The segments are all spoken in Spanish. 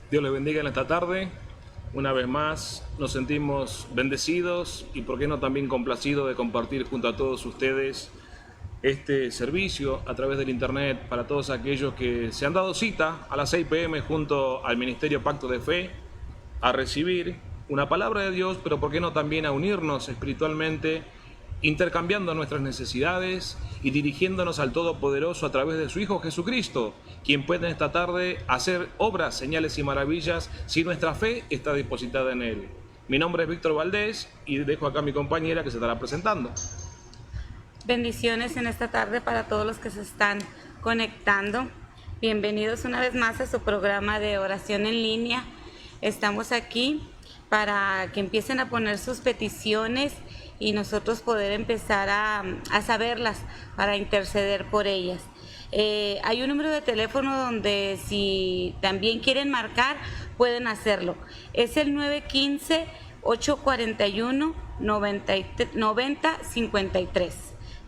Dios les bendiga en esta tarde. Una vez más nos sentimos bendecidos y por qué no también complacidos de compartir junto a todos ustedes este servicio a través del internet para todos aquellos que se han dado cita a las 6 p.m. junto al Ministerio Pacto de Fe a recibir una palabra de Dios, pero por qué no también a unirnos espiritualmente, intercambiando nuestras necesidades y dirigiéndonos al Todopoderoso a través de su Hijo Jesucristo, quien puede en esta tarde hacer obras, señales y maravillas si nuestra fe está depositada en Él. Mi nombre es Víctor Valdés y dejo acá a mi compañera que se estará presentando. Bendiciones en esta tarde para todos los que se están conectando. Bienvenidos una vez más a su programa de oración en línea. Estamos aquí para que empiecen a poner sus peticiones y nosotros poder empezar a saberlas para interceder por ellas. Hay un número de teléfono donde si también quieren marcar pueden hacerlo. Es el 915-841-9053.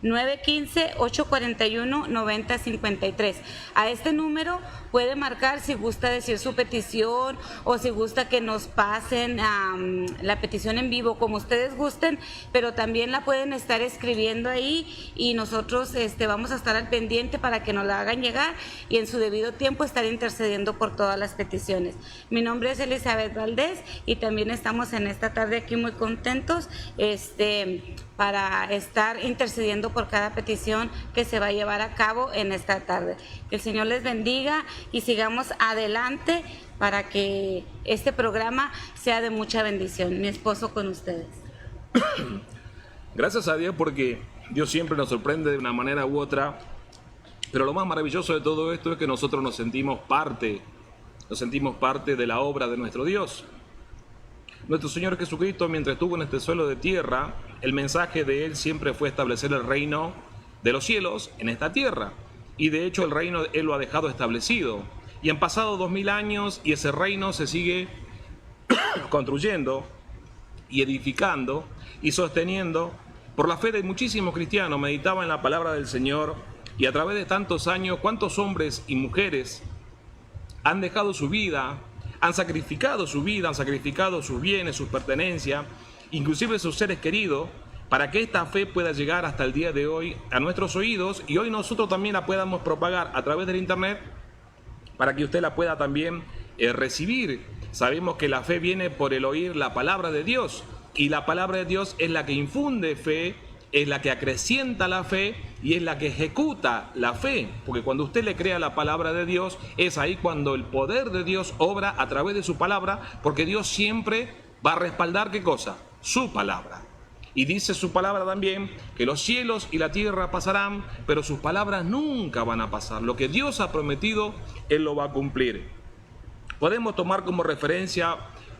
915-841-9053. A este número puede marcar si gusta decir su petición o si gusta que nos pasen la petición en vivo, como ustedes gusten, pero también la pueden estar escribiendo ahí y nosotros vamos a estar al pendiente para que nos la hagan llegar y en su debido tiempo estar intercediendo por todas las peticiones. Mi nombre es Elizabeth Valdés y también estamos en esta tarde aquí muy contentos para estar intercediendo por cada petición que se va a llevar a cabo en esta tarde. Que el Señor les bendiga y sigamos adelante para que este programa sea de mucha bendición. Mi esposo con ustedes. Gracias a Dios porque Dios siempre nos sorprende de una manera u otra, pero lo más maravilloso de todo esto es que nosotros nos sentimos parte de la obra de nuestro Dios. Nuestro Señor Jesucristo, mientras estuvo en este suelo de tierra, el mensaje de Él siempre fue establecer el reino de los cielos en esta tierra. Y de hecho el reino Él lo ha dejado establecido. Y han pasado 2000 años y ese reino se sigue construyendo y edificando y sosteniendo por la fe de muchísimos cristianos. Meditaba en la palabra del Señor y a través de tantos años, cuántos hombres y mujeres han dejado su vida, han sacrificado su vida, han sacrificado sus bienes, sus pertenencias, inclusive sus seres queridos, para que esta fe pueda llegar hasta el día de hoy a nuestros oídos y hoy nosotros también la podamos propagar a través del internet para que usted la pueda también recibir. Sabemos que la fe viene por el oír la palabra de Dios y la palabra de Dios es la que infunde fe, es la que acrecienta la fe y es la que ejecuta la fe, porque cuando usted le crea la palabra de Dios, es ahí cuando el poder de Dios obra a través de su palabra, porque Dios siempre va a respaldar ¿qué cosa? Su palabra. Y dice su palabra también que los cielos y la tierra pasarán, pero sus palabras nunca van a pasar. Lo que Dios ha prometido, Él lo va a cumplir. Podemos tomar como referencia,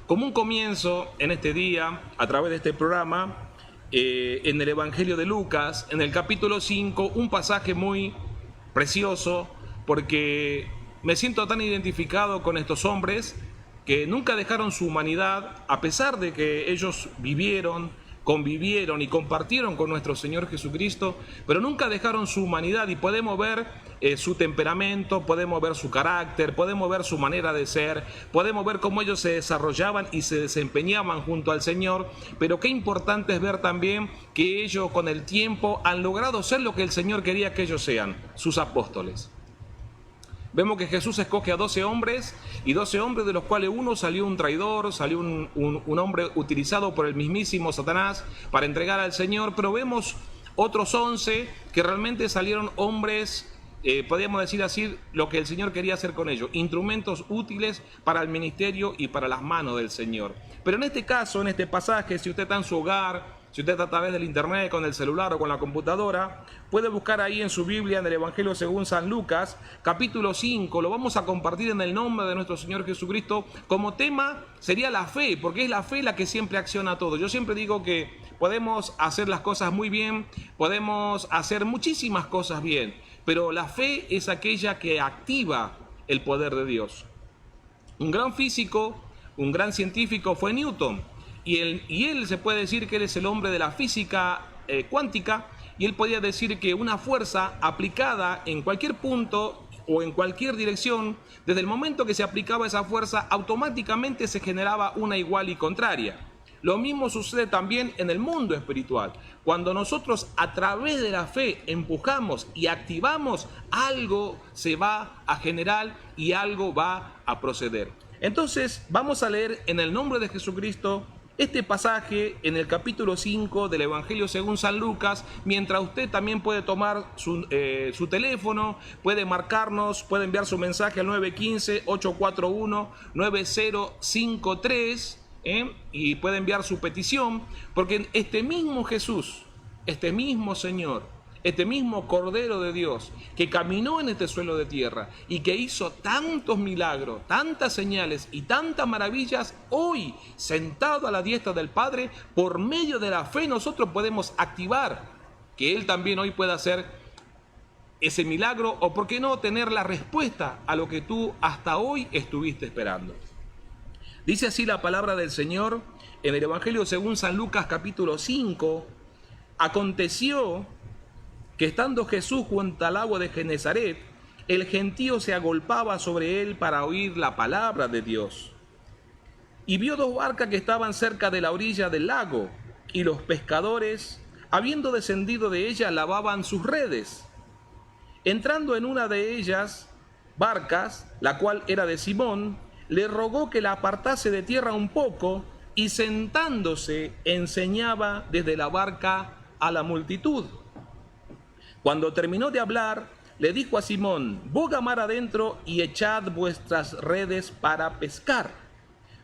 como un comienzo en este día, a través de este programa, en el Evangelio de Lucas, en el capítulo 5, un pasaje muy precioso, porque me siento tan identificado con estos hombres que nunca dejaron su humanidad, a pesar de que ellos vivieron, convivieron y compartieron con nuestro Señor Jesucristo, pero nunca dejaron su humanidad y podemos ver su temperamento, podemos ver su carácter, podemos ver su manera de ser, podemos ver cómo ellos se desarrollaban y se desempeñaban junto al Señor, pero qué importante es ver también que ellos con el tiempo han logrado ser lo que el Señor quería que ellos sean, sus apóstoles. Vemos que Jesús escoge a 12 hombres y 12 hombres de los cuales uno salió un traidor, salió un hombre utilizado por el mismísimo Satanás para entregar al Señor, pero vemos otros 11 que realmente salieron hombres, podríamos decir así, lo que el Señor quería hacer con ellos, instrumentos útiles para el ministerio y para las manos del Señor. Pero en este caso, en este pasaje, si usted está en su hogar, si usted está a través del internet, con el celular o con la computadora, puede buscar ahí en su Biblia, en el Evangelio según San Lucas, capítulo 5, lo vamos a compartir en el nombre de nuestro Señor Jesucristo. Como tema sería la fe, porque es la fe la que siempre acciona todo. Yo siempre digo que podemos hacer las cosas muy bien, podemos hacer muchísimas cosas bien, pero la fe es aquella que activa el poder de Dios. Un gran físico, un gran científico fue Newton. Y él se puede decir que él es el hombre de la física cuántica, y él podía decir que una fuerza aplicada en cualquier punto o en cualquier dirección, desde el momento que se aplicaba esa fuerza, automáticamente se generaba una igual y contraria. Lo mismo sucede también en el mundo espiritual. Cuando nosotros a través de la fe empujamos y activamos, algo se va a generar y algo va a proceder. Entonces vamos a leer en el nombre de Jesucristo este pasaje en el capítulo 5 del Evangelio según San Lucas, mientras usted también puede tomar su teléfono, puede marcarnos, puede enviar su mensaje al 915-841-9053, y puede enviar su petición, porque este mismo Jesús, este mismo Señor, este mismo Cordero de Dios que caminó en este suelo de tierra y que hizo tantos milagros, tantas señales y tantas maravillas, hoy sentado a la diestra del Padre, por medio de la fe nosotros podemos activar que Él también hoy pueda hacer ese milagro, o por qué no tener la respuesta a lo que tú hasta hoy estuviste esperando. Dice así la palabra del Señor en el Evangelio según San Lucas capítulo 5. Aconteció que estando Jesús junto al agua de Genezaret, el gentío se agolpaba sobre él para oír la palabra de Dios. Y vio dos barcas que estaban cerca de la orilla del lago, y los pescadores, habiendo descendido de ellas, lavaban sus redes. Entrando en una de ellas barcas, la cual era de Simón, le rogó que la apartase de tierra un poco, y sentándose enseñaba desde la barca a la multitud. Cuando terminó de hablar, le dijo a Simón: boga mar adentro y echad vuestras redes para pescar.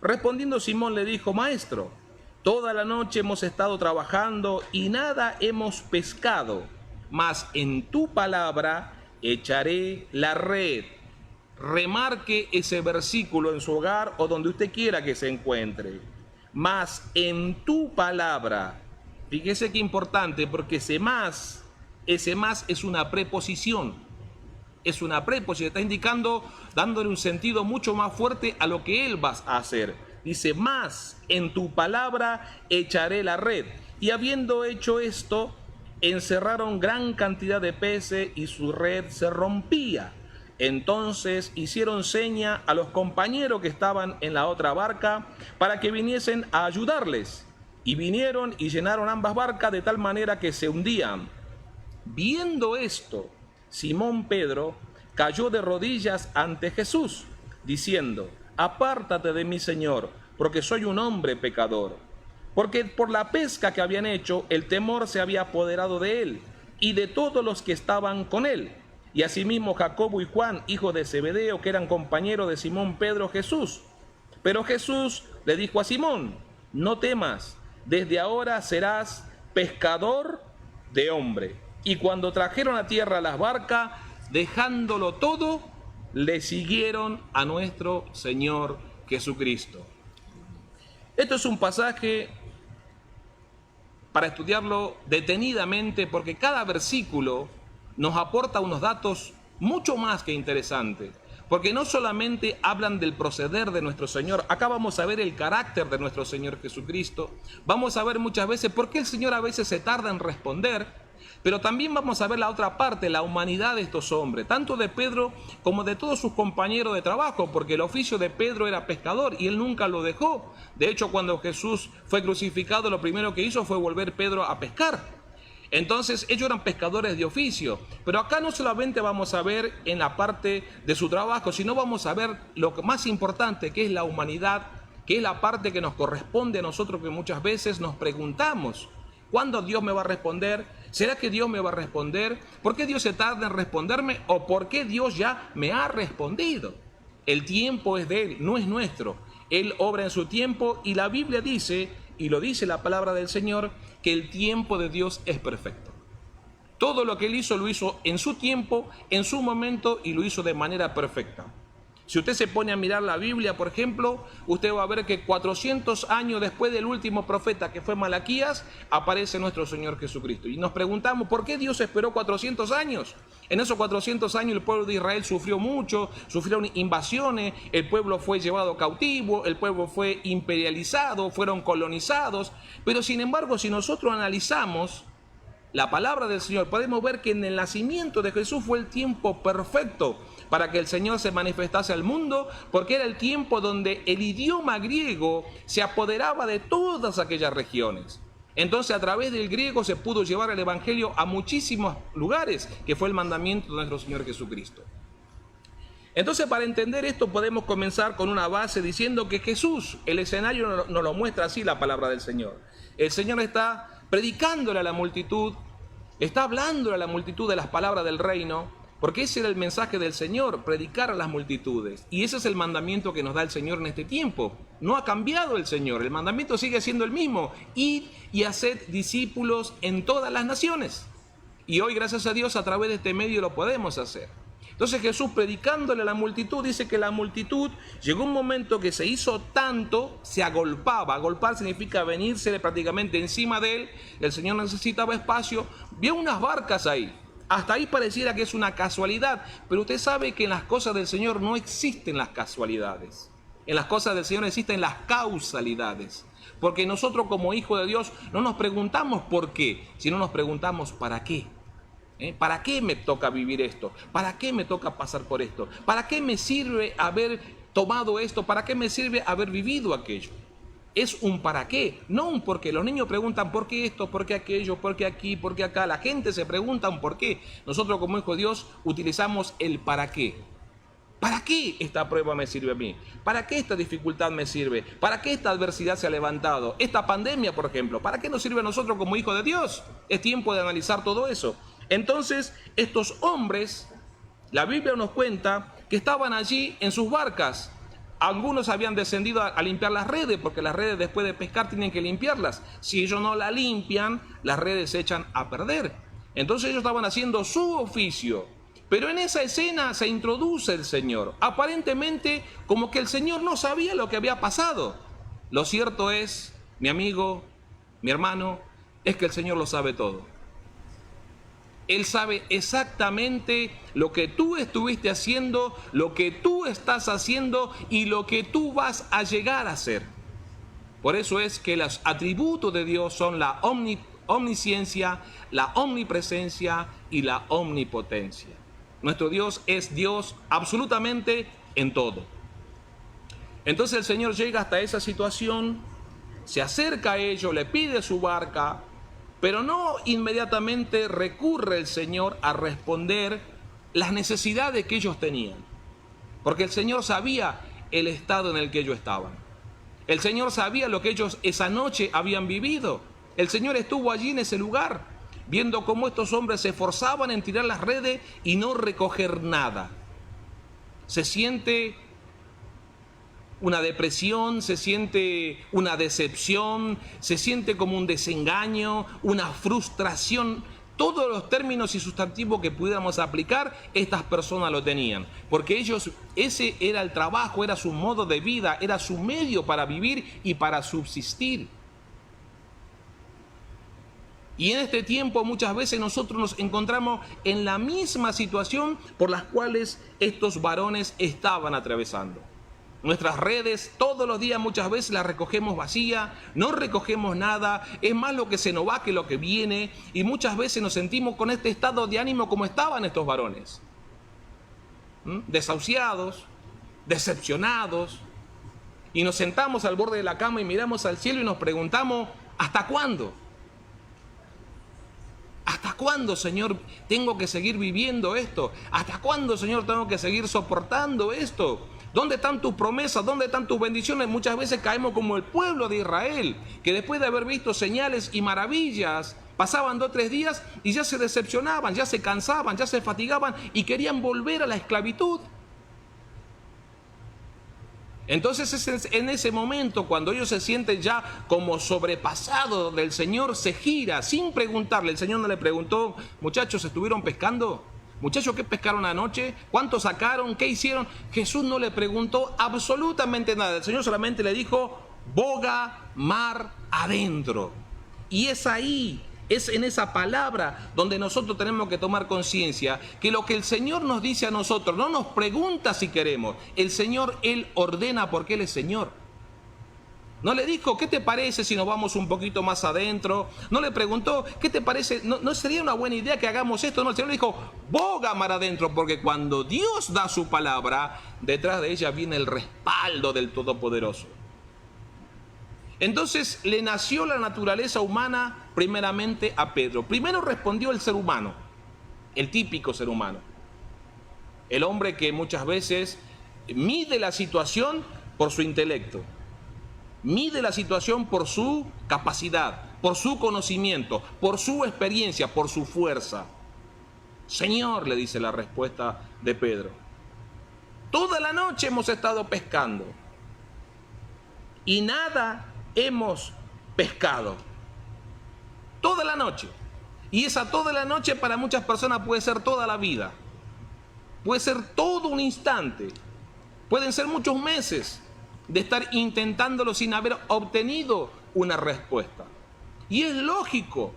Respondiendo Simón le dijo: Maestro, toda la noche hemos estado trabajando y nada hemos pescado, mas en tu palabra echaré la red. Remarque ese versículo en su hogar o donde usted quiera que se encuentre. Mas en tu palabra. Fíjese qué importante, porque ese más es una preposición. Es una preposición, está indicando, dándole un sentido mucho más fuerte a lo que él va a hacer. Dice: más en tu palabra echaré la red. Y habiendo hecho esto, encerraron gran cantidad de peces y su red se rompía. Entonces hicieron seña a los compañeros que estaban en la otra barca para que viniesen a ayudarles. Y vinieron y llenaron ambas barcas de tal manera que se hundían. Viendo esto, Simón Pedro cayó de rodillas ante Jesús, diciendo: apártate de mí, Señor, porque soy un hombre pecador. Porque por la pesca que habían hecho, el temor se había apoderado de él y de todos los que estaban con él. Y asimismo Jacobo y Juan, hijos de Zebedeo, que eran compañeros de Simón Pedro, Jesús. Pero Jesús le dijo a Simón: no temas, desde ahora serás pescador de hombre. Y cuando trajeron a tierra las barcas, dejándolo todo, le siguieron a nuestro Señor Jesucristo. Esto es un pasaje para estudiarlo detenidamente, porque cada versículo nos aporta unos datos mucho más que interesantes. Porque no solamente hablan del proceder de nuestro Señor, acá vamos a ver el carácter de nuestro Señor Jesucristo, vamos a ver muchas veces por qué el Señor a veces se tarda en responder, pero también vamos a ver la otra parte, la humanidad de estos hombres, tanto de Pedro como de todos sus compañeros de trabajo, porque el oficio de Pedro era pescador y él nunca lo dejó. De hecho, cuando Jesús fue crucificado, lo primero que hizo fue volver Pedro a pescar. Entonces ellos eran pescadores de oficio, pero acá no solamente vamos a ver en la parte de su trabajo, sino vamos a ver lo más importante, que es la humanidad, que es la parte que nos corresponde a nosotros, que muchas veces nos preguntamos: ¿cuándo Dios me va a responder? ¿Será que Dios me va a responder? ¿Por qué Dios se tarda en responderme? ¿O por qué Dios ya me ha respondido? El tiempo es de Él, no es nuestro. Él obra en su tiempo y la Biblia dice, y lo dice la palabra del Señor, que el tiempo de Dios es perfecto. Todo lo que Él hizo, lo hizo en su tiempo, en su momento, y lo hizo de manera perfecta. Si usted se pone a mirar la Biblia, por ejemplo, usted va a ver que 400 años después del último profeta, que fue Malaquías, aparece nuestro Señor Jesucristo. Y nos preguntamos, ¿por qué Dios esperó 400 años? En esos 400 años el pueblo de Israel sufrió mucho, sufrieron invasiones, el pueblo fue llevado cautivo, el pueblo fue imperializado, fueron colonizados. Pero sin embargo, si nosotros analizamos la palabra del Señor, podemos ver que en el nacimiento de Jesús fue el tiempo perfecto para que el Señor se manifestase al mundo, porque era el tiempo donde el idioma griego se apoderaba de todas aquellas regiones. Entonces, a través del griego se pudo llevar el Evangelio a muchísimos lugares, que fue el mandamiento de nuestro Señor Jesucristo. Entonces, para entender esto, podemos comenzar con una base diciendo que Jesús, el escenario nos lo muestra así la palabra del Señor. El Señor está predicándole a la multitud, está hablándole a la multitud de las palabras del reino, porque ese era el mensaje del Señor, predicar a las multitudes. Y ese es el mandamiento que nos da el Señor en este tiempo. No ha cambiado el Señor, el mandamiento sigue siendo el mismo. Id y haced discípulos en todas las naciones. Y hoy, gracias a Dios, a través de este medio lo podemos hacer. Entonces Jesús, predicándole a la multitud, dice que la multitud llegó un momento que se hizo tanto, se agolpaba. Agolpar significa venirse prácticamente encima de él. El Señor necesitaba espacio. Vio unas barcas ahí. Hasta ahí pareciera que es una casualidad, pero usted sabe que en las cosas del Señor no existen las casualidades. En las cosas del Señor existen las causalidades. Porque nosotros como hijos de Dios no nos preguntamos por qué, sino nos preguntamos para qué. ¿Para qué me toca vivir esto? ¿Para qué me toca pasar por esto? ¿Para qué me sirve haber tomado esto? ¿Para qué me sirve haber vivido aquello? Es un para qué, no un por qué. Los niños preguntan por qué esto, por qué aquello, por qué aquí, por qué acá. La gente se pregunta un por qué. Nosotros como hijos de Dios utilizamos el para qué. ¿Para qué esta prueba me sirve a mí? ¿Para qué esta dificultad me sirve? ¿Para qué esta adversidad se ha levantado? Esta pandemia, por ejemplo, ¿para qué nos sirve a nosotros como hijos de Dios? Es tiempo de analizar todo eso. Entonces, estos hombres, la Biblia nos cuenta que estaban allí en sus barcas. Algunos habían descendido a limpiar las redes, porque las redes después de pescar tienen que limpiarlas. Si ellos no la limpian, las redes se echan a perder. Entonces ellos estaban haciendo su oficio. Pero en esa escena se introduce el Señor. Aparentemente como que el Señor no sabía lo que había pasado. Lo cierto es, mi amigo, mi hermano, es que el Señor lo sabe todo. Él sabe exactamente lo que tú estuviste haciendo, lo que tú estás haciendo y lo que tú vas a llegar a hacer. Por eso es que los atributos de Dios son la omnisciencia, la omnipresencia y la omnipotencia. Nuestro Dios es Dios absolutamente en todo. Entonces el Señor llega hasta esa situación, se acerca a ellos, le pide su barca, pero no inmediatamente recurre el Señor a responder las necesidades que ellos tenían. Porque el Señor sabía el estado en el que ellos estaban. El Señor sabía lo que ellos esa noche habían vivido. El Señor estuvo allí en ese lugar, viendo cómo estos hombres se esforzaban en tirar las redes y no recoger nada. Se siente una depresión, se siente una decepción, se siente como un desengaño, una frustración. Todos los términos y sustantivos que pudiéramos aplicar, estas personas lo tenían. Porque ellos, ese era el trabajo, era su modo de vida, era su medio para vivir y para subsistir. Y en este tiempo muchas veces nosotros nos encontramos en la misma situación por las cuales estos varones estaban atravesando. Nuestras redes todos los días muchas veces las recogemos vacía, no recogemos nada, es más lo que se nos va que lo que viene, y muchas veces nos sentimos con este estado de ánimo como estaban estos varones. Desahuciados, decepcionados, y nos sentamos al borde de la cama y miramos al cielo y nos preguntamos, ¿hasta cuándo? ¿Hasta cuándo, Señor, tengo que seguir viviendo esto? ¿Hasta cuándo, Señor, tengo que seguir soportando esto? ¿Dónde están tus promesas? ¿Dónde están tus bendiciones? Muchas veces caemos como el pueblo de Israel, que después de haber visto señales y maravillas, pasaban 2 o 3 días y ya se decepcionaban, ya se cansaban, ya se fatigaban y querían volver a la esclavitud. Entonces es en ese momento cuando ellos se sienten ya como sobrepasados del Señor, se gira sin preguntarle. El Señor no le preguntó, muchachos, ¿estuvieron pescando? Muchachos, ¿qué pescaron anoche? ¿Cuánto sacaron? ¿Qué hicieron? Jesús no le preguntó absolutamente nada. El Señor solamente le dijo, boga mar adentro. Y es ahí, es en esa palabra donde nosotros tenemos que tomar conciencia que lo que el Señor nos dice a nosotros, no nos pregunta si queremos. El Señor, Él ordena porque Él es Señor. No le dijo, ¿qué te parece si nos vamos un poquito más adentro? No le preguntó, ¿qué te parece? ¿No sería una buena idea que hagamos esto? No, el Señor le dijo, boga mar adentro, porque cuando Dios da su palabra, detrás de ella viene el respaldo del Todopoderoso. Entonces le nació la naturaleza humana primeramente a Pedro. Primero respondió el ser humano, el típico ser humano. El hombre que muchas veces mide la situación por su intelecto. Mide la situación por su capacidad, por su conocimiento, por su experiencia, por su fuerza. Señor, le dice la respuesta de Pedro, toda la noche hemos estado pescando y nada hemos pescado. Toda la noche. Y esa toda la noche para muchas personas puede ser toda la vida. Puede ser todo un instante. Pueden ser muchos meses de estar intentándolo sin haber obtenido una respuesta. Y es lógico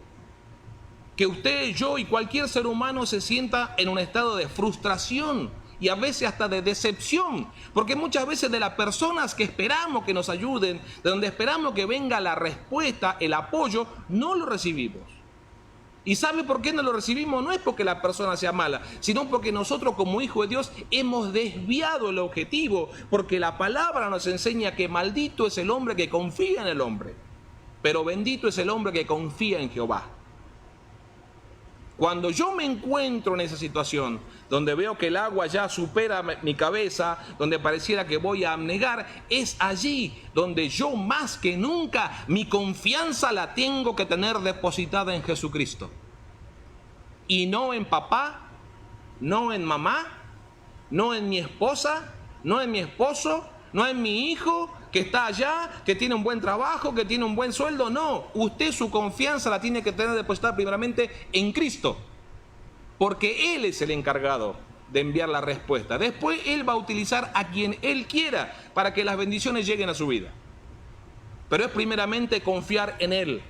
que usted, yo y cualquier ser humano se sienta en un estado de frustración y a veces hasta de decepción, porque muchas veces de las personas que esperamos que nos ayuden, de donde esperamos que venga la respuesta, el apoyo, no lo recibimos. ¿Y sabe por qué no lo recibimos? No es porque la persona sea mala, sino porque nosotros como hijos de Dios hemos desviado el objetivo, porque la palabra nos enseña que maldito es el hombre que confía en el hombre, pero bendito es el hombre que confía en Jehová. Cuando yo me encuentro en esa situación, donde veo que el agua ya supera mi cabeza, donde pareciera que voy a abnegar, es allí donde yo más que nunca mi confianza la tengo que tener depositada en Jesucristo. Y no en papá, no en mamá, no en mi esposa, no en mi esposo, no en mi hijo que está allá, que tiene un buen trabajo, que tiene un buen sueldo. No, usted su confianza la tiene que tener depositada primeramente en Cristo, porque Él es el encargado de enviar la respuesta. Después Él va a utilizar a quien Él quiera para que las bendiciones lleguen a su vida. Pero es primeramente confiar en Él.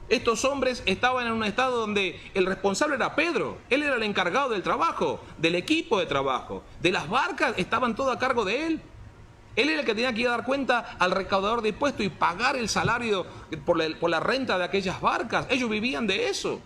Estos hombres estaban en un estado donde el responsable era Pedro. Él era el encargado del trabajo, del equipo de trabajo, de las barcas, estaban todo a cargo de él. Él era el que tenía que ir a dar cuenta al recaudador de impuestos y pagar el salario por la renta de aquellas barcas. Ellos vivían de eso.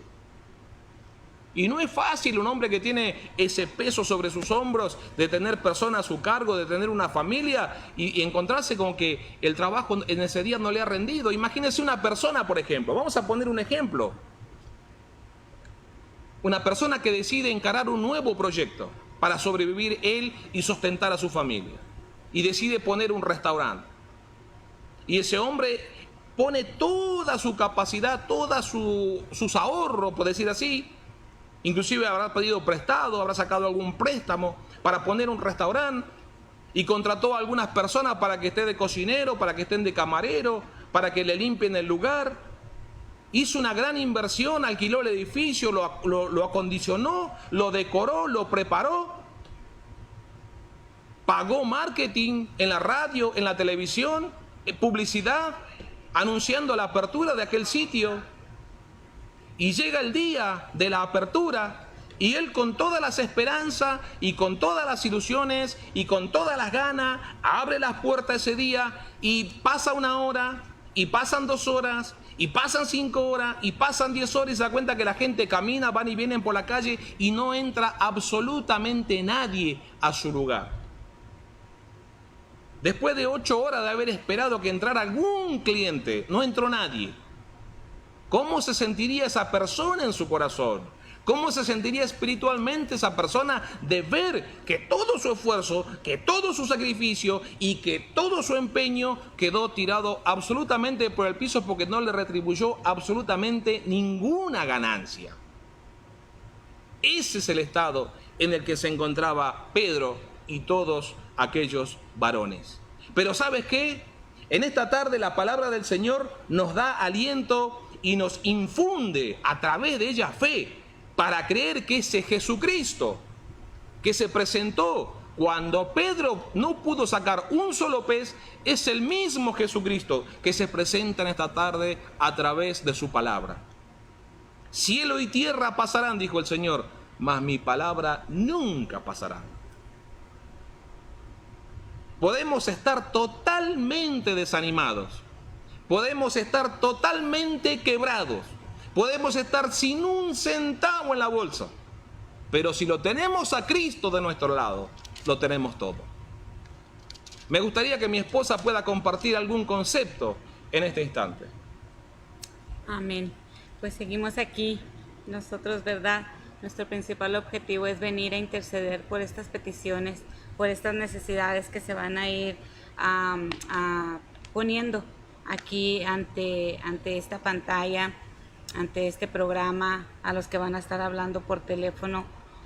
Y no es fácil un hombre que tiene ese peso sobre sus hombros, de tener personas a su cargo, de tener una familia y encontrarse con que el trabajo en ese día no le ha rendido. Imagínense una persona, por ejemplo, vamos a poner un ejemplo. Una persona que decide encarar un nuevo proyecto para sobrevivir él y sustentar a su familia. Y decide poner un restaurante. Y ese hombre pone toda su capacidad, todos sus ahorros, por decir así. Inclusive habrá pedido prestado, habrá sacado algún préstamo para poner un restaurante y contrató a algunas personas para que esté de cocinero, para que estén de camarero, para que le limpien el lugar. Hizo una gran inversión, alquiló el edificio, lo acondicionó, lo decoró, lo preparó. Pagó marketing en la radio, en la televisión, publicidad, anunciando la apertura de aquel sitio. Y llega el día de la apertura y él con todas las esperanzas y con todas las ilusiones y con todas las ganas abre las puertas ese día y pasa 1 hora y pasan 2 horas y pasan 5 horas y pasan 10 horas y se da cuenta que la gente camina, van y vienen por la calle y no entra absolutamente nadie a su lugar. Después de 8 horas de haber esperado que entrara algún cliente, no entró nadie. ¿Cómo se sentiría esa persona en su corazón? ¿Cómo se sentiría espiritualmente esa persona de ver que todo su esfuerzo, que todo su sacrificio y que todo su empeño quedó tirado absolutamente por el piso porque no le retribuyó absolutamente ninguna ganancia? Ese es el estado en el que se encontraba Pedro y todos aquellos varones. Pero ¿sabes qué? En esta tarde la palabra del Señor nos da aliento y nos infunde a través de ella fe para creer que ese Jesucristo que se presentó cuando Pedro no pudo sacar un solo pez es el mismo Jesucristo que se presenta en esta tarde a través de su palabra. Cielo y tierra pasarán, dijo el Señor, mas mi palabra nunca pasará. Podemos estar totalmente desanimados, podemos estar totalmente quebrados, podemos estar sin un centavo en la bolsa, pero si lo tenemos a Cristo de nuestro lado, lo tenemos todo. Me gustaría que mi esposa pueda compartir algún concepto en este instante. Amén. Pues seguimos aquí. Nosotros, ¿verdad? Nuestro principal objetivo es venir a interceder por estas peticiones, por estas necesidades que se van a ir poniendo aquí ante esta pantalla, ante este programa, a los que van a estar hablando por teléfono.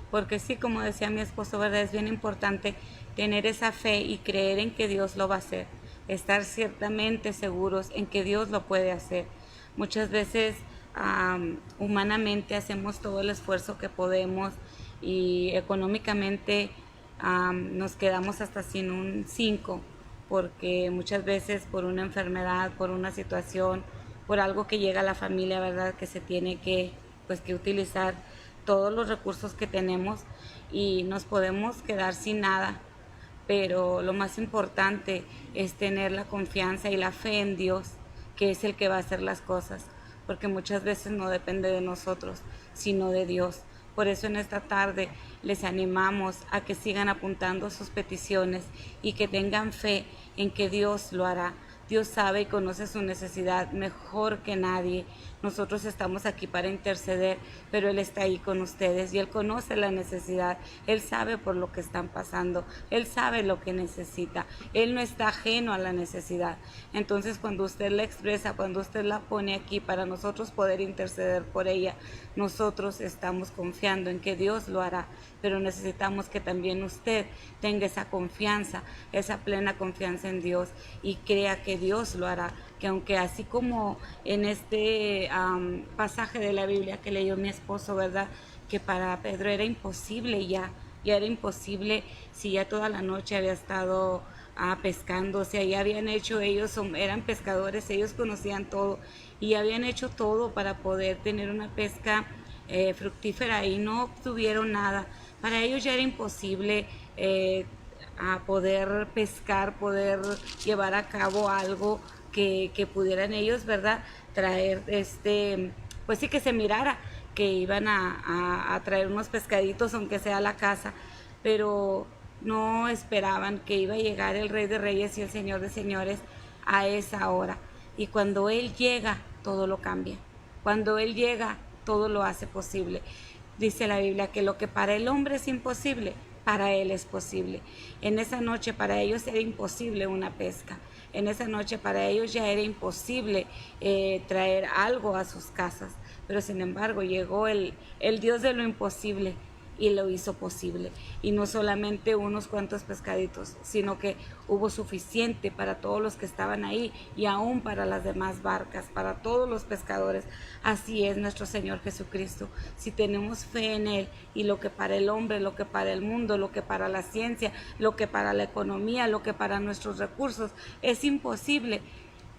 Porque sí, como decía mi esposo, ¿verdad? Es bien importante tener esa fe y creer en que Dios lo va a hacer. Estar ciertamente seguros en que Dios lo puede hacer. Muchas veces humanamente hacemos todo el esfuerzo que podemos y económicamente nos quedamos hasta sin un 5, porque muchas veces por una enfermedad, por una situación, por algo que llega a la familia, ¿verdad? Que se tiene que utilizar todos los recursos que tenemos y nos podemos quedar sin nada. Pero lo más importante es tener la confianza y la fe en Dios, que es el que va a hacer las cosas, porque muchas veces no depende de nosotros, sino de Dios. Por eso en esta tarde les animamos a que sigan apuntando sus peticiones y que tengan fe en que Dios lo hará. Dios sabe y conoce su necesidad mejor que nadie. Nosotros estamos aquí para interceder, pero Él está ahí con ustedes y Él conoce la necesidad. Él sabe por lo que están pasando. Él sabe lo que necesita. Él no está ajeno a la necesidad. Entonces, cuando usted la expresa, cuando usted la pone aquí para nosotros poder interceder por ella, nosotros estamos confiando en que Dios lo hará. Pero necesitamos que también usted tenga esa confianza, esa plena confianza en Dios y crea que Dios lo hará. Que aunque así como en este pasaje de la Biblia que leyó mi esposo, ¿verdad? Que para Pedro era imposible ya era imposible si ya toda la noche había estado pescando, o sea, ya habían hecho, ellos eran pescadores, ellos conocían todo y habían hecho todo para poder tener una pesca fructífera y no obtuvieron nada. Para ellos ya era imposible a poder pescar, poder llevar a cabo algo que pudieran ellos, ¿verdad? Traer pues sí, que se mirara que iban a traer unos pescaditos, aunque sea a la casa, pero no esperaban que iba a llegar el Rey de Reyes y el Señor de Señores a esa hora. Y cuando Él llega, todo lo cambia. Cuando Él llega, todo lo hace posible. Dice la Biblia que lo que para el hombre es imposible, para Él es posible. En esa noche para ellos era imposible una pesca. En esa noche para ellos ya era imposible traer algo a sus casas. Pero sin embargo llegó el Dios de lo imposible y lo hizo posible. Y no solamente unos cuantos pescaditos, sino que hubo suficiente para todos los que estaban ahí y aún para las demás barcas, para todos los pescadores. Así es nuestro Señor Jesucristo. Si tenemos fe en Él y lo que para el hombre, lo que para el mundo, lo que para la ciencia, lo que para la economía, lo que para nuestros recursos es imposible,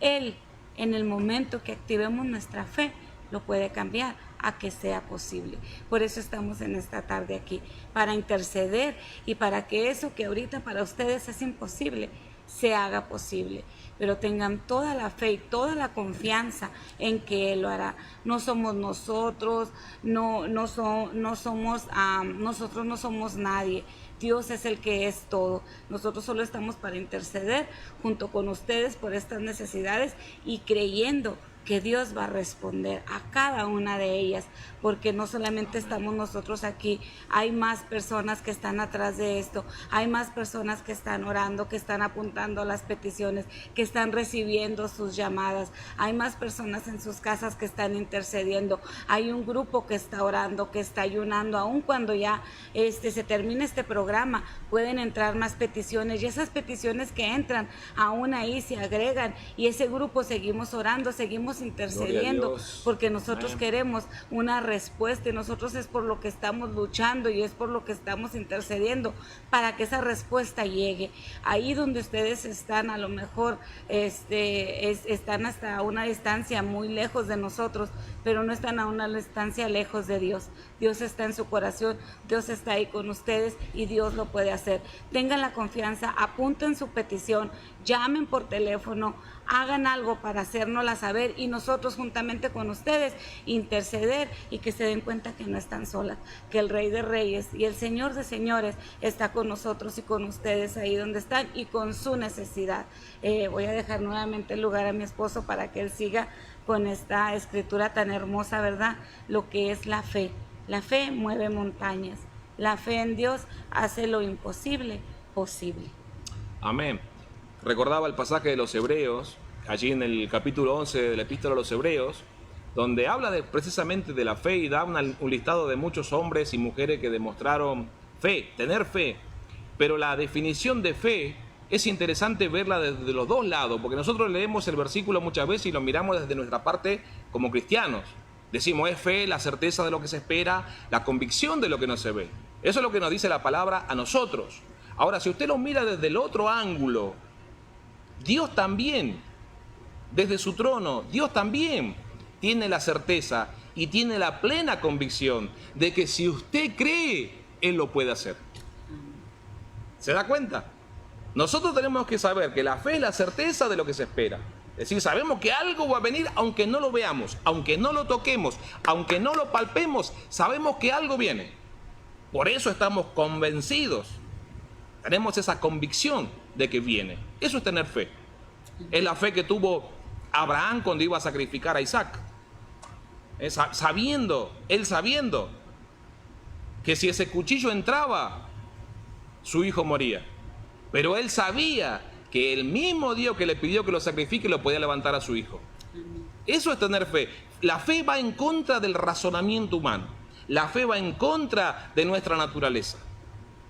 Él, en el momento que activemos nuestra fe, lo puede cambiar a que sea posible. Por eso estamos en esta tarde aquí, para interceder y para que eso que ahorita para ustedes es imposible, se haga posible. Pero tengan toda la fe y toda la confianza en que Él lo hará. No somos nosotros, nosotros no somos nadie. Dios es el que es todo. Nosotros solo estamos para interceder junto con ustedes por estas necesidades y creyendo que Dios va a responder a cada una de ellas, porque no solamente estamos nosotros aquí, hay más personas que están atrás de esto, hay más personas que están orando, que están apuntando las peticiones, que están recibiendo sus llamadas, hay más personas en sus casas que están intercediendo, hay un grupo que está orando, que está ayunando, aun cuando ya se termine este programa, pueden entrar más peticiones y esas peticiones que entran, aún ahí se agregan y ese grupo seguimos orando, seguimos estamos intercediendo, porque nosotros queremos una respuesta y nosotros es por lo que estamos luchando y es por lo que estamos intercediendo, para que esa respuesta llegue. Ahí donde ustedes están, a lo mejor están hasta una distancia muy lejos de nosotros, pero no están a una distancia lejos de Dios. Dios está en su corazón, Dios está ahí con ustedes y Dios lo puede hacer. Tengan la confianza, apunten su petición, llamen por teléfono, hagan algo para hacérnosla saber y nosotros juntamente con ustedes interceder, y que se den cuenta que no están solas, que el Rey de Reyes y el Señor de Señores está con nosotros y con ustedes ahí donde están y con su necesidad. Voy a dejar nuevamente el lugar a mi esposo para que él siga con esta escritura tan hermosa, ¿verdad? Lo que es la fe. La fe mueve montañas. La fe en Dios hace lo imposible posible. Amén. Recordaba el pasaje de los Hebreos, allí en el capítulo 11 de la Epístola a los Hebreos, donde habla precisamente de la fe y da un listado de muchos hombres y mujeres que demostraron fe, tener fe. Pero la definición de fe es interesante verla desde los dos lados, porque nosotros leemos el versículo muchas veces y lo miramos desde nuestra parte como cristianos. Decimos, es fe, la certeza de lo que se espera, la convicción de lo que no se ve. Eso es lo que nos dice la palabra a nosotros. Ahora, si usted lo mira desde el otro ángulo, Dios también, desde su trono, Dios también tiene la certeza y tiene la plena convicción de que si usted cree, Él lo puede hacer. ¿Se da cuenta? Nosotros tenemos que saber que la fe es la certeza de lo que se espera. Es decir, sabemos que algo va a venir aunque no lo veamos, aunque no lo toquemos, aunque no lo palpemos, sabemos que algo viene. Por eso estamos convencidos. Tenemos esa convicción de que viene. Eso es tener fe. Es la fe que tuvo Abraham cuando iba a sacrificar a Isaac. Él sabiendo que si ese cuchillo entraba, su hijo moría. Pero él sabía que el mismo Dios que le pidió que lo sacrifique lo podía levantar a su hijo. Eso es tener fe. La fe va en contra del razonamiento humano. La fe va en contra de nuestra naturaleza.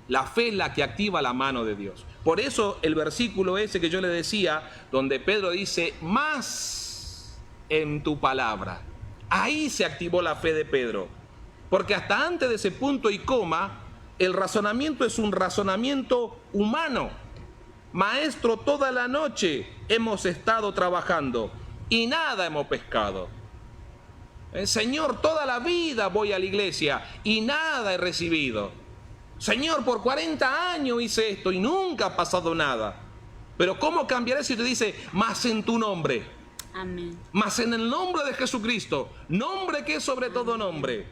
La fe es la que activa la mano de Dios. Por eso el versículo ese que yo le decía, donde Pedro dice, más en tu palabra. Ahí se activó la fe de Pedro. Porque hasta antes de ese punto y coma, el razonamiento es un razonamiento humano. Maestro, toda la noche hemos estado trabajando y nada hemos pescado. Señor, toda la vida voy a la iglesia y nada he recibido. Señor, por 40 años hice esto y nunca ha pasado nada. Pero ¿cómo cambiaré si te dice, más en tu nombre? Amén. Más en el nombre de Jesucristo, nombre que es sobre todo nombre.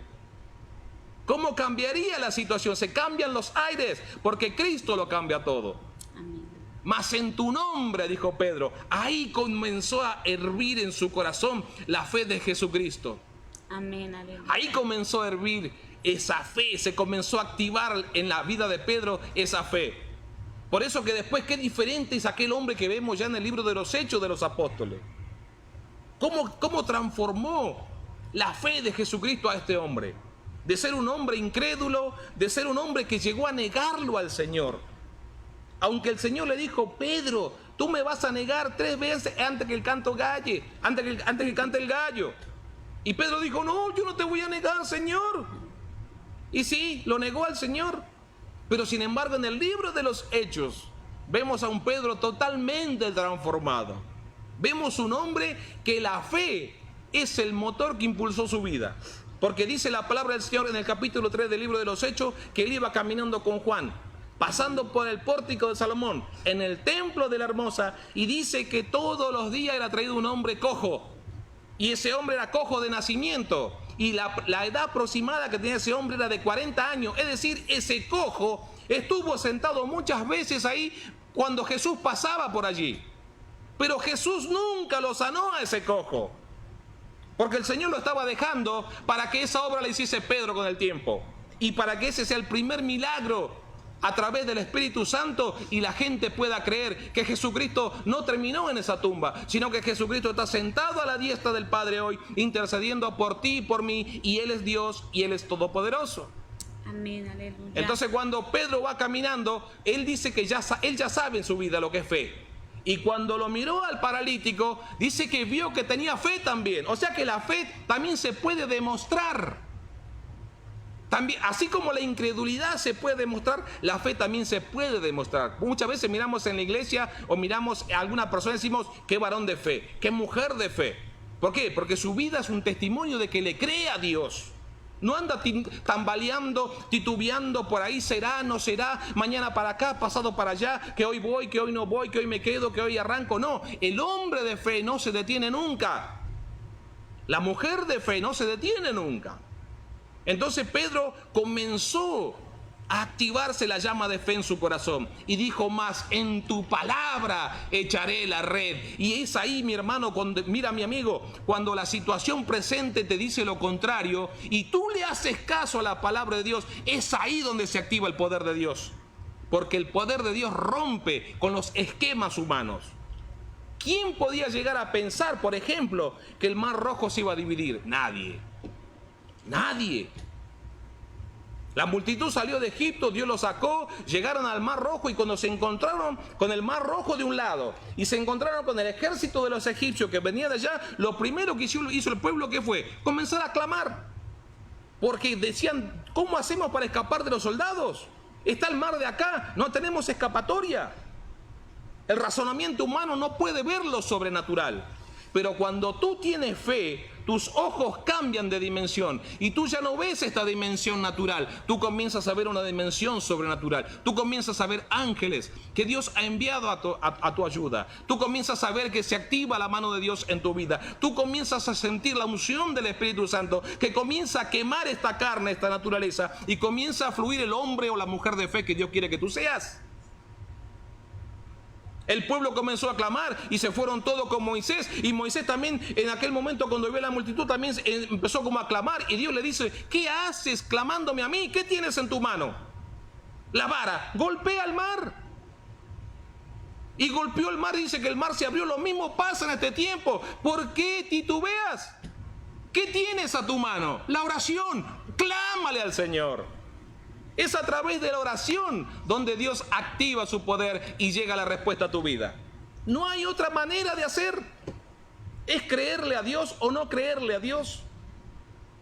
¿Cómo cambiaría la situación? Se cambian los aires porque Cristo lo cambia todo. Amén. Mas en tu nombre, dijo Pedro. Ahí comenzó a hervir en su corazón la fe de Jesucristo. Amén, aleluya. Ahí comenzó a hervir esa fe, se comenzó a activar en la vida de Pedro esa fe. Por eso que después, qué diferente es aquel hombre que vemos ya en el libro de los Hechos de los Apóstoles. ¿Cómo transformó la fe de Jesucristo a este hombre? De ser un hombre incrédulo, de ser un hombre que llegó a negarlo al Señor. Aunque el Señor le dijo, Pedro, tú me vas a negar 3 veces antes que el canto galle, antes que cante el gallo. Y Pedro dijo, no, yo no te voy a negar, Señor. Y sí, lo negó al Señor. Pero sin embargo, en el libro de los Hechos, vemos a un Pedro totalmente transformado. Vemos un hombre que la fe es el motor que impulsó su vida. Porque dice la palabra del Señor en el capítulo 3 del libro de los Hechos, que él iba caminando con Juan, pasando por el pórtico de Salomón, en el templo de la Hermosa, y dice que todos los días era traído un hombre cojo. Y ese hombre era cojo de nacimiento. Y la edad aproximada que tenía ese hombre era de 40 años. Es decir, ese cojo estuvo sentado muchas veces ahí cuando Jesús pasaba por allí. Pero Jesús nunca lo sanó a ese cojo. Porque el Señor lo estaba dejando para que esa obra la hiciese Pedro con el tiempo. Y para que ese sea el primer milagro a través del Espíritu Santo y la gente pueda creer que Jesucristo no terminó en esa tumba, sino que Jesucristo está sentado a la diestra del Padre hoy, intercediendo por ti y por mí, y Él es Dios y Él es todopoderoso. Amén, aleluya. Entonces cuando Pedro va caminando, él dice que él ya sabe en su vida lo que es fe. Y cuando lo miró al paralítico, dice que vio que tenía fe también. O sea que la fe también se puede demostrar. También, así como la incredulidad se puede demostrar, la fe también se puede demostrar. Muchas veces miramos en la iglesia o miramos a alguna persona y decimos, qué varón de fe, qué mujer de fe. ¿Por qué? Porque su vida es un testimonio de que le cree a Dios. No anda tambaleando, titubeando por ahí, será, no será, mañana para acá, pasado para allá, que hoy voy, que hoy no voy, que hoy me quedo, que hoy arranco. No, el hombre de fe no se detiene nunca. La mujer de fe no se detiene nunca. Entonces Pedro comenzó a activarse la llama de fe en su corazón y dijo más, en tu palabra echaré la red. Y es ahí, mi hermano, mira mi amigo, cuando la situación presente te dice lo contrario y tú le haces caso a la palabra de Dios, es ahí donde se activa el poder de Dios, porque el poder de Dios rompe con los esquemas humanos. ¿Quién podía llegar a pensar, por ejemplo, que el Mar Rojo se iba a dividir? Nadie. La multitud salió de Egipto, Dios los sacó, llegaron al Mar Rojo y cuando se encontraron con el Mar Rojo de un lado y se encontraron con el ejército de los egipcios que venía de allá, lo primero que hizo el pueblo, ¿qué fue? Comenzar a clamar. Porque decían, ¿cómo hacemos para escapar de los soldados? Está el mar de acá, no tenemos escapatoria. El razonamiento humano no puede ver lo sobrenatural. Pero cuando tú tienes fe, tus ojos cambian de dimensión y tú ya no ves esta dimensión natural. Tú comienzas a ver una dimensión sobrenatural. Tú comienzas a ver ángeles que Dios ha enviado a tu ayuda. Tú comienzas a ver que se activa la mano de Dios en tu vida. Tú comienzas a sentir la unción del Espíritu Santo que comienza a quemar esta carne, esta naturaleza, y comienza a fluir el hombre o la mujer de fe que Dios quiere que tú seas. El pueblo comenzó a clamar y se fueron todos con Moisés, y Moisés también en aquel momento cuando vio a la multitud también empezó como a clamar, y Dios le dice, ¿qué haces clamándome a mí? ¿Qué tienes en tu mano? La vara. Golpea el mar. Y golpeó el mar y dice que el mar se abrió. Lo mismo pasa en este tiempo. ¿Por qué titubeas? ¿Qué tienes a tu mano? La oración. Clámale al Señor. Es a través de la oración donde Dios activa su poder y llega la respuesta a tu vida. No hay otra manera de hacer. Es creerle a Dios o no creerle a Dios.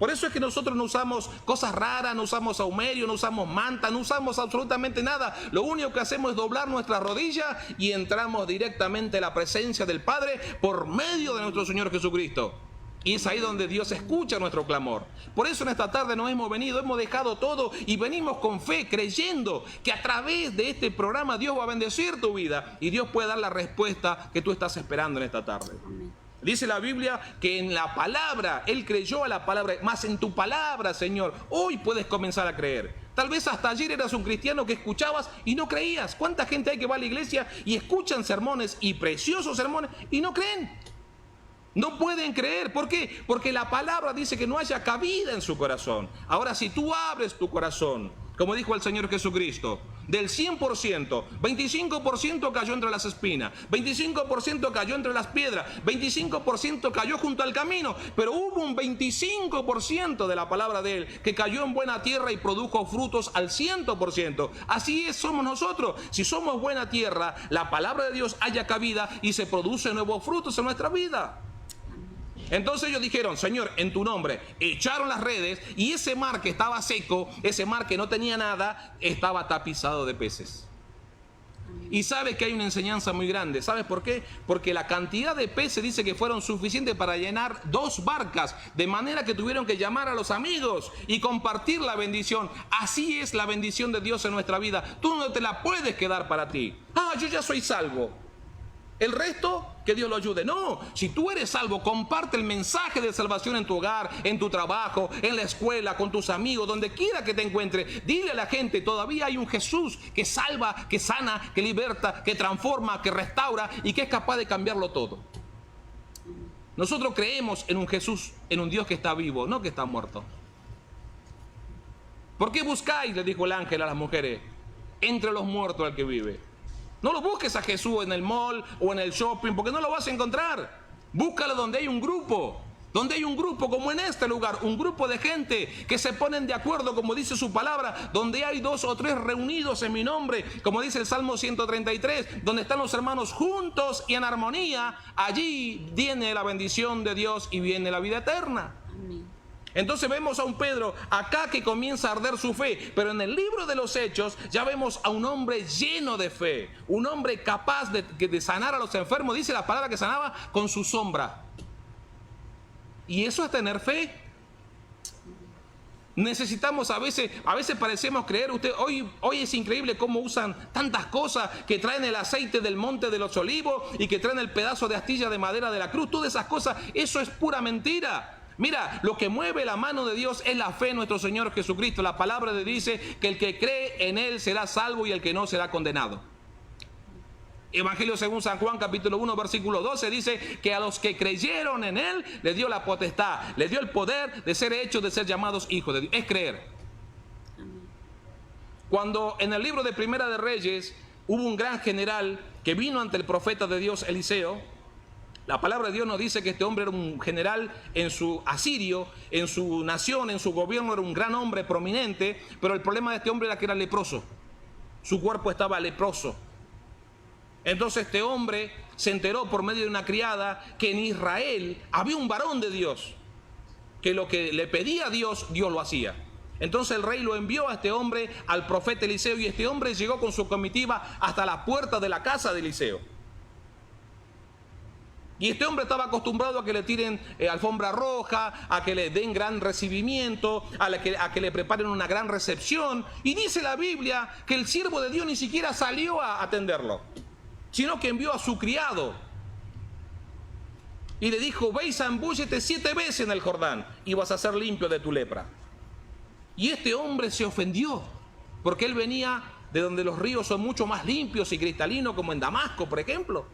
Por eso es que nosotros no usamos cosas raras, no usamos saumerio, no usamos manta, no usamos absolutamente nada. Lo único que hacemos es doblar nuestra rodilla y entramos directamente a la presencia del Padre por medio de nuestro Señor Jesucristo. Y es ahí donde Dios escucha nuestro clamor. Por eso en esta tarde nos hemos venido, hemos dejado todo y venimos con fe, creyendo que a través de este programa Dios va a bendecir tu vida y Dios puede dar la respuesta que tú estás esperando en esta tarde. Amén. Dice la Biblia que en la palabra, Él creyó a la palabra, más en tu palabra, Señor, hoy puedes comenzar a creer. Tal vez hasta ayer eras un cristiano que escuchabas y no creías. ¿Cuánta gente hay que va a la iglesia y escuchan sermones y preciosos sermones y no creen? No pueden creer. ¿Por qué? Porque la palabra dice que no haya cabida en su corazón. Ahora, si tú abres tu corazón, como dijo el Señor Jesucristo, del 100%, 25% cayó entre las espinas, 25% cayó entre las piedras, 25% cayó junto al camino, pero hubo un 25% de la palabra de Él que cayó en buena tierra y produjo frutos al 100%. Así es, somos nosotros. Si somos buena tierra, la palabra de Dios haya cabida y se produce nuevos frutos en nuestra vida. Entonces ellos dijeron, Señor, en tu nombre, echaron las redes y ese mar que estaba seco, ese mar que no tenía nada, estaba tapizado de peces. Y sabes que hay una enseñanza muy grande. ¿Sabes por qué? Porque la cantidad de peces dice que fueron suficientes para llenar 2 barcas, de manera que tuvieron que llamar a los amigos y compartir la bendición. Así es la bendición de Dios en nuestra vida. Tú no te la puedes quedar para ti. Yo ya soy salvo. El resto, que Dios lo ayude. No, si tú eres salvo, comparte el mensaje de salvación en tu hogar, en tu trabajo, en la escuela, con tus amigos, donde quiera que te encuentres. Dile a la gente, todavía hay un Jesús que salva, que sana, que liberta, que transforma, que restaura y que es capaz de cambiarlo todo. Nosotros creemos en un Jesús, en un Dios que está vivo, no que está muerto. ¿Por qué buscáis, le dijo el ángel a las mujeres, entre los muertos al que vive? No lo busques a Jesús en el mall o en el shopping, porque no lo vas a encontrar. Búscalo donde hay un grupo Donde hay un grupo como en este lugar, un grupo de gente que se ponen de acuerdo, como dice su palabra, donde hay 2 o 3 reunidos en mi nombre, como dice el Salmo 133, donde están los hermanos juntos y en armonía, allí viene la bendición de Dios y viene la vida eterna. Amén. Entonces vemos a un Pedro acá que comienza a arder su fe, pero en el libro de los Hechos ya vemos a un hombre lleno de fe, un hombre capaz de sanar a los enfermos, dice la palabra que sanaba con su sombra. Y eso es tener fe. Necesitamos a veces parecemos creer, hoy es increíble cómo usan tantas cosas, que traen el aceite del monte de los olivos y que traen el pedazo de astilla de madera de la cruz, todas esas cosas, eso es pura mentira. Mira, lo que mueve la mano de Dios es la fe en nuestro Señor Jesucristo. La palabra de Dios dice que el que cree en Él será salvo y el que no será condenado. Evangelio según San Juan capítulo 1 versículo 12 dice que a los que creyeron en Él le dio la potestad, le dio el poder de ser hechos, de ser llamados hijos de Dios. Es creer. Cuando en el libro de Primera de Reyes hubo un gran general que vino ante el profeta de Dios Eliseo, la palabra de Dios nos dice que este hombre era un general en su asirio, en su nación, en su gobierno, era un gran hombre prominente, pero el problema de este hombre era que era leproso. Su cuerpo estaba leproso. Entonces este hombre se enteró por medio de una criada que en Israel había un varón de Dios, que lo que le pedía a Dios, Dios lo hacía. Entonces el rey lo envió a este hombre al profeta Eliseo, y este hombre llegó con su comitiva hasta la puerta de la casa de Eliseo. Y este hombre estaba acostumbrado a que le tiren alfombra roja, a que le den gran recibimiento, a que le preparen una gran recepción. Y dice la Biblia que el siervo de Dios ni siquiera salió a atenderlo, sino que envió a su criado y le dijo: ve y zambúllete 7 veces en el Jordán y vas a ser limpio de tu lepra. Y este hombre se ofendió, porque él venía de donde los ríos son mucho más limpios y cristalinos, como en Damasco, por ejemplo.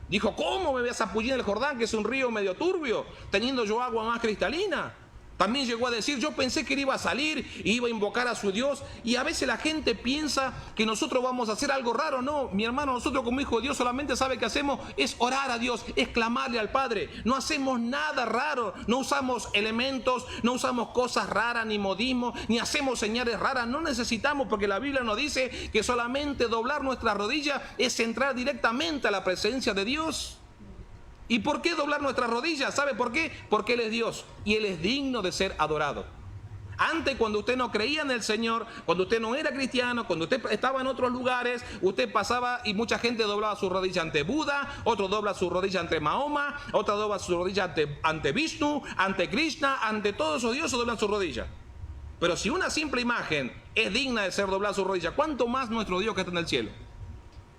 Dijo: ¿cómo me voy a zambullir en el Jordán, que es un río medio turbio, teniendo yo agua más cristalina? También llegó a decir: yo pensé que él iba a salir y iba a invocar a su Dios. Y a veces la gente piensa que nosotros vamos a hacer algo raro. No, mi hermano, nosotros como hijos de Dios solamente sabe que hacemos es orar a Dios, es clamarle al Padre. No hacemos nada raro, no usamos elementos, no usamos cosas raras, ni modismos, ni hacemos señales raras. No necesitamos, porque la Biblia nos dice que solamente doblar nuestras rodillas es entrar directamente a la presencia de Dios. ¿Y por qué doblar nuestras rodillas? ¿Sabe por qué? Porque Él es Dios y Él es digno de ser adorado. Antes, cuando usted no creía en el Señor, cuando usted no era cristiano, cuando usted estaba en otros lugares, usted pasaba y mucha gente doblaba su rodilla ante Buda, otro dobla su rodilla ante Mahoma, otra dobla su rodilla ante Vishnu, ante Krishna, ante todos esos dioses doblan su rodilla. Pero si una simple imagen es digna de ser doblada su rodilla, ¿cuánto más nuestro Dios que está en el cielo?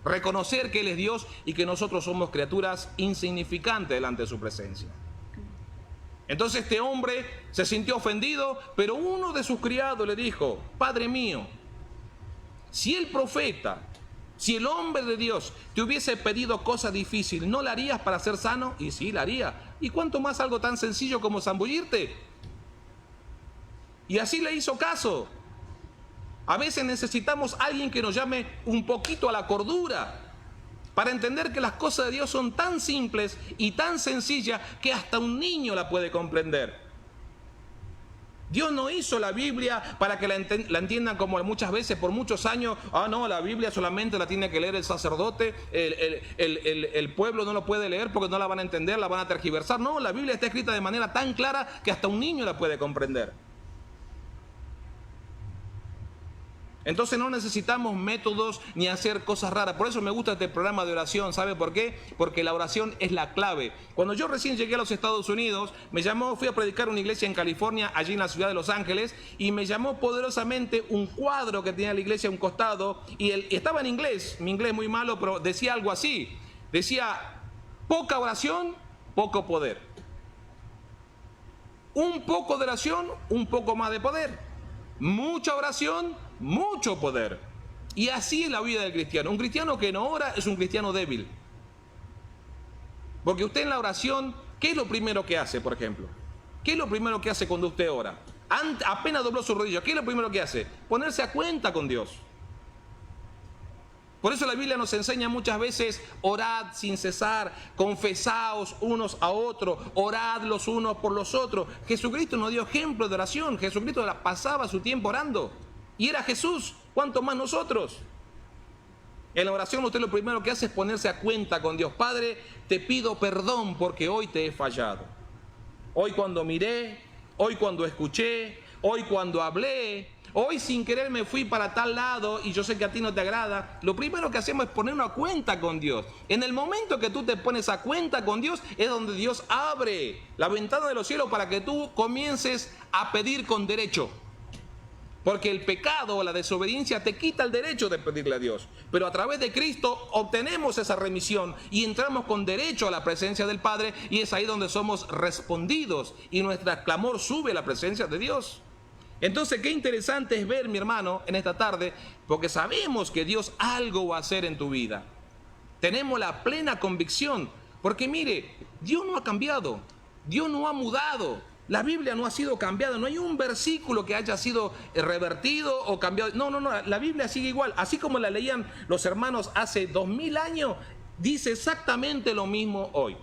Reconocer que Él es Dios y que nosotros somos criaturas insignificantes delante de su presencia. Entonces este hombre se sintió ofendido, pero uno de sus criados le dijo: Padre mío, si el profeta, si el hombre de Dios te hubiese pedido cosa difícil, ¿no la harías para ser sano? Y sí, la haría. ¿Y cuánto más algo tan sencillo como zambullirte? Y así le hizo caso. A veces necesitamos a alguien que nos llame un poquito a la cordura para entender que las cosas de Dios son tan simples y tan sencillas que hasta un niño la puede comprender. Dios no hizo la Biblia para que la entiendan como muchas veces por muchos años. No, la Biblia solamente la tiene que leer el sacerdote, el pueblo no lo puede leer porque no la van a entender, la van a tergiversar. No, la Biblia está escrita de manera tan clara que hasta un niño la puede comprender. Entonces no necesitamos métodos ni hacer cosas raras. Por eso me gusta este programa de oración. ¿Sabe por qué? Porque la oración es la clave. Cuando yo recién llegué a los Estados Unidos, fui a predicar en una iglesia en California, allí en la ciudad de Los Ángeles, y me llamó poderosamente un cuadro que tenía la iglesia a un costado, y estaba en inglés, mi inglés muy malo, pero decía algo así. Decía: poca oración, poco poder. Un poco de oración, un poco más de poder. Mucha oración, mucho poder. Y así es la vida del cristiano. Un cristiano que no ora es un cristiano débil. Porque usted en la oración, ¿qué es lo primero que hace, por ejemplo? ¿Qué es lo primero que hace cuando usted ora? Apenas dobló su rodilla, ¿qué es lo primero que hace? Ponerse a cuenta con Dios. Por eso la Biblia nos enseña muchas veces: orad sin cesar, confesaos unos a otros, orad los unos por los otros. Jesucristo nos dio ejemplo de oración. Jesucristo pasaba su tiempo orando. Y era Jesús, ¿cuánto más nosotros? En la oración usted lo primero que hace es ponerse a cuenta con Dios. Padre, te pido perdón porque hoy te he fallado. Hoy cuando miré, hoy cuando escuché, hoy cuando hablé, hoy sin querer me fui para tal lado y yo sé que a ti no te agrada. Lo primero que hacemos es ponernos a cuenta con Dios. En el momento que tú te pones a cuenta con Dios es donde Dios abre la ventana de los cielos para que tú comiences a pedir con derecho. Porque el pecado o la desobediencia te quita el derecho de pedirle a Dios. Pero a través de Cristo obtenemos esa remisión y entramos con derecho a la presencia del Padre, y es ahí donde somos respondidos y nuestro clamor sube a la presencia de Dios. Entonces, qué interesante es ver, mi hermano, en esta tarde, porque sabemos que Dios algo va a hacer en tu vida. Tenemos la plena convicción, porque mire, Dios no ha cambiado, Dios no ha mudado. La Biblia no ha sido cambiada, no hay un versículo que haya sido revertido o cambiado. No, la Biblia sigue igual. Así como la leían los hermanos hace 2000 años, dice exactamente lo mismo hoy.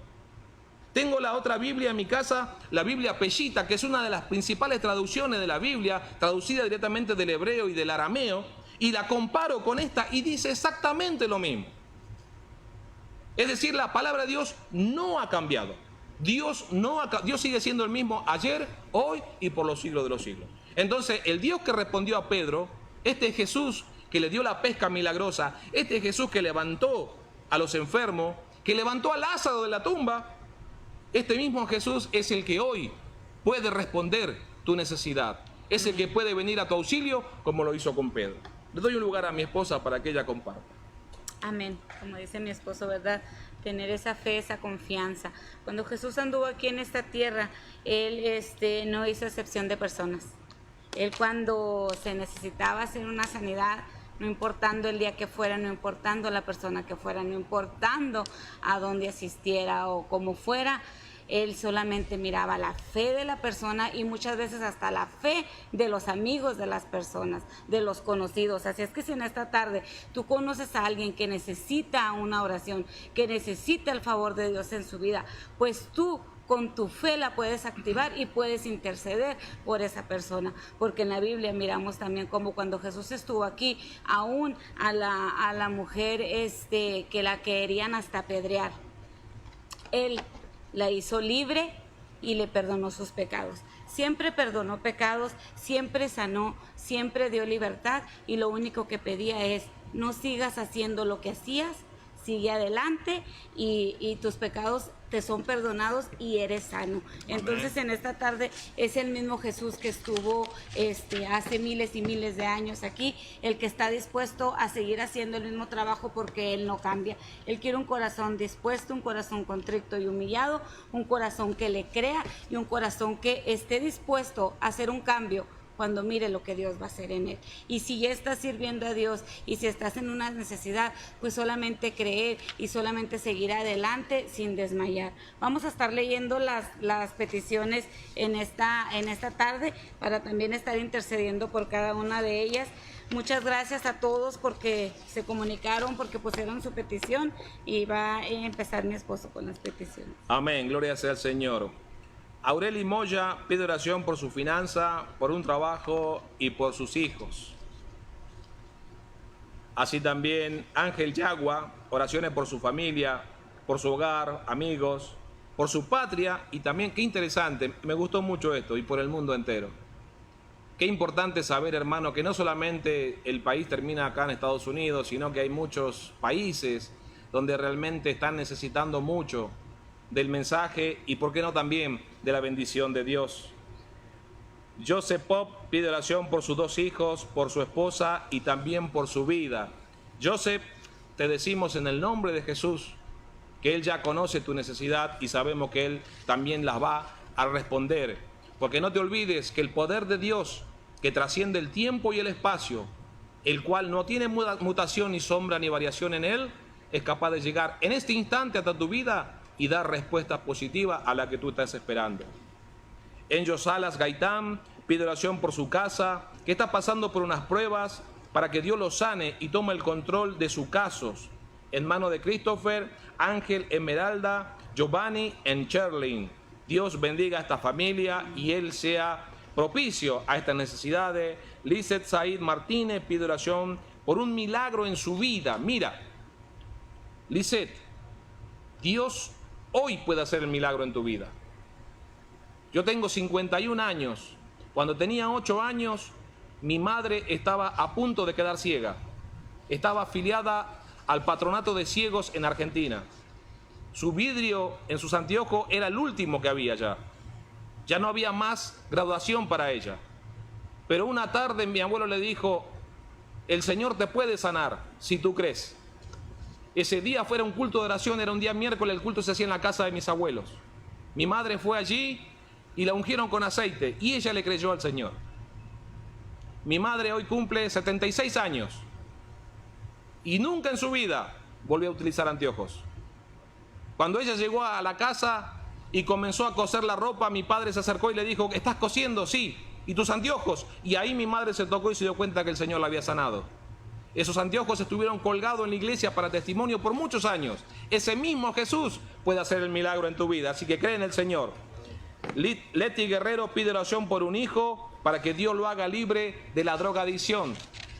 Tengo la otra Biblia en mi casa, la Biblia Peshita, que es una de las principales traducciones de la Biblia, traducida directamente del hebreo y del arameo, y la comparo con esta y dice exactamente lo mismo. Es decir, la palabra de Dios no ha cambiado. Dios sigue siendo el mismo ayer, hoy y por los siglos de los siglos. Entonces, el Dios que respondió a Pedro, este Jesús que le dio la pesca milagrosa, este Jesús que levantó a los enfermos, que levantó a Lázaro de la tumba, este mismo Jesús es el que hoy puede responder tu necesidad. Es el que puede venir a tu auxilio como lo hizo con Pedro. Le doy un lugar a mi esposa para que ella comparta. Amén, como dice mi esposo, ¿verdad? Tener esa fe, esa confianza. Cuando Jesús anduvo aquí en esta tierra, Él no hizo excepción de personas. Él, cuando se necesitaba hacer una sanidad, no importando el día que fuera, no importando la persona que fuera, no importando a dónde asistiera o cómo fuera, Él solamente miraba la fe de la persona y muchas veces hasta la fe de los amigos de las personas, de los conocidos. Así es que si en esta tarde tú conoces a alguien que necesita una oración, que necesita el favor de Dios en su vida, pues tú con tu fe la puedes activar y puedes interceder por esa persona, porque en la Biblia miramos también como cuando Jesús estuvo aquí, aún a la mujer que la querían hasta apedrear, Él la hizo libre y le perdonó sus pecados. Siempre perdonó pecados, siempre sanó, siempre dio libertad, y lo único que pedía es: no sigas haciendo lo que hacías, sigue adelante y tus pecados te son perdonados y eres sano. Entonces, en esta tarde es el mismo Jesús que estuvo hace miles y miles de años aquí, el que está dispuesto a seguir haciendo el mismo trabajo, porque Él no cambia. Él quiere un corazón dispuesto, un corazón contrito y humillado, un corazón que le crea y un corazón que esté dispuesto a hacer un cambio cuando mire lo que Dios va a hacer en él. Y si ya estás sirviendo a Dios y si estás en una necesidad, pues solamente creer y solamente seguir adelante sin desmayar. Vamos a estar leyendo las peticiones en esta tarde para también estar intercediendo por cada una de ellas. Muchas gracias a todos porque se comunicaron, porque pusieron su petición, y va a empezar mi esposo con las peticiones. Amén, gloria sea al Señor. Aureli Moya pide oración por su finanza, por un trabajo y por sus hijos. Así también Ángel Yagua, oraciones por su familia, por su hogar, amigos, por su patria, y también, qué interesante, me gustó mucho esto, y por el mundo entero. Qué importante saber, hermano, que no solamente el país termina acá en Estados Unidos, sino que hay muchos países donde realmente están necesitando mucho del mensaje y, por qué no, también de la bendición de Dios. Joseph Pop pide oración por sus 2 hijos, por su esposa y también por su vida. Joseph, te decimos en el nombre de Jesús que Él ya conoce tu necesidad y sabemos que Él también las va a responder. Porque no te olvides que el poder de Dios, que trasciende el tiempo y el espacio, el cual no tiene mutación ni sombra ni variación en Él, es capaz de llegar en este instante hasta tu vida y dar respuesta positiva a la que tú estás esperando. Enjo Salas Gaitán pide oración por su casa, que está pasando por unas pruebas para que Dios los sane y tome el control de sus casos. En manos de Christopher, Ángel, Esmeralda, Giovanni y Cherlin. Dios bendiga a esta familia y Él sea propicio a estas necesidades. Lizeth Said Martínez pide oración por un milagro en su vida. Mira, Lizeth, Dios hoy puede hacer el milagro en tu vida. Yo tengo 51 años. Cuando tenía 8 años, mi madre estaba a punto de quedar ciega. Estaba afiliada al patronato de ciegos en Argentina. Su vidrio en sus anteojos era el último que había ya. Ya no había más graduación para ella. Pero una tarde mi abuelo le dijo, el Señor te puede sanar si tú crees. Ese día fuera un culto de oración, era un día miércoles, el culto se hacía en la casa de mis abuelos. Mi madre fue allí y la ungieron con aceite y ella le creyó al Señor. Mi madre hoy cumple 76 años y nunca en su vida volvió a utilizar anteojos. Cuando ella llegó a la casa y comenzó a coser la ropa, mi padre se acercó y le dijo, ¿estás cosiendo? Sí. ¿Y tus anteojos? Y ahí mi madre se tocó y se dio cuenta que el Señor la había sanado. Esos anteojos estuvieron colgados en la iglesia para testimonio por muchos años. Ese mismo Jesús puede hacer el milagro en tu vida, así que cree en el Señor. Leti Guerrero pide oración por un hijo para que Dios lo haga libre de la drogadicción.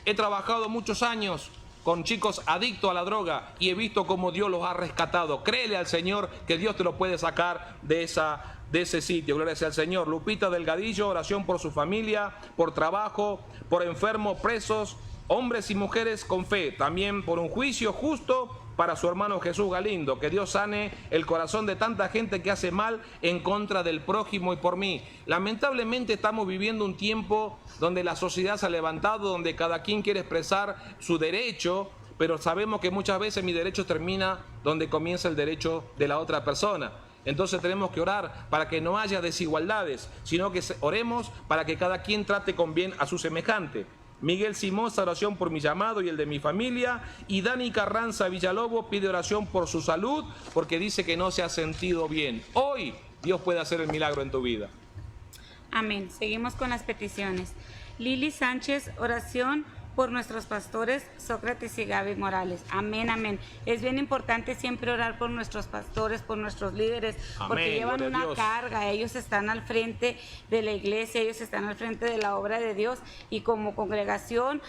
He trabajado muchos años con chicos adictos a la droga y he visto cómo Dios los ha rescatado. Créele al Señor que Dios te lo puede sacar de ese sitio. Gloria sea al Señor. Lupita Delgadillo, oración por su familia, por trabajo, por enfermos, presos, hombres y mujeres con fe. También por un juicio justo para su hermano Jesús Galindo. Que Dios sane el corazón de tanta gente que hace mal en contra del prójimo y por mí. Lamentablemente estamos viviendo un tiempo donde la sociedad se ha levantado, donde cada quien quiere expresar su derecho, pero sabemos que muchas veces mi derecho termina donde comienza el derecho de la otra persona. Entonces tenemos que orar para que no haya desigualdades, sino que oremos para que cada quien trate con bien a su semejante. Miguel Simón, oración por mi llamado y el de mi familia. Y Dani Carranza Villalobos pide oración por su salud porque dice que no se ha sentido bien. Hoy Dios puede hacer el milagro en tu vida. Amén. Seguimos con las peticiones. Lili Sánchez, oración por nuestros pastores Sócrates y Gaby Morales. Amén, amén. Es bien importante siempre orar por nuestros pastores, por nuestros líderes, amén, porque llevan una carga. Ellos están al frente de la iglesia, ellos están al frente de la obra de Dios y como congregación,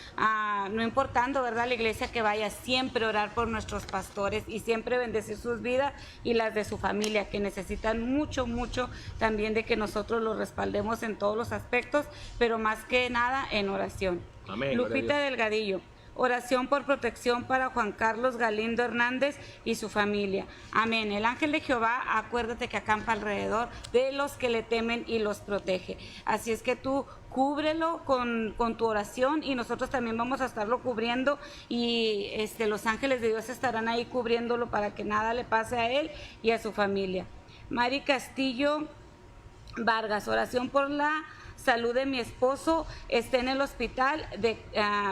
no importando, ¿verdad?, la iglesia que vaya, siempre orar por nuestros pastores y siempre bendecir sus vidas y las de su familia, que necesitan mucho, mucho también de que nosotros los respaldemos en todos los aspectos, pero más que nada en oración. Amén, Lupita Delgadillo, oración por protección para Juan Carlos Galindo Hernández y su familia. Amén. El ángel de Jehová, acuérdate que acampa alrededor de los que le temen y los protege. Así es que tú cúbrelo con tu oración y nosotros también vamos a estarlo cubriendo y los ángeles de Dios estarán ahí cubriéndolo para que nada le pase a él y a su familia. Mari Castillo Vargas, oración por la salud de mi esposo, está en el hospital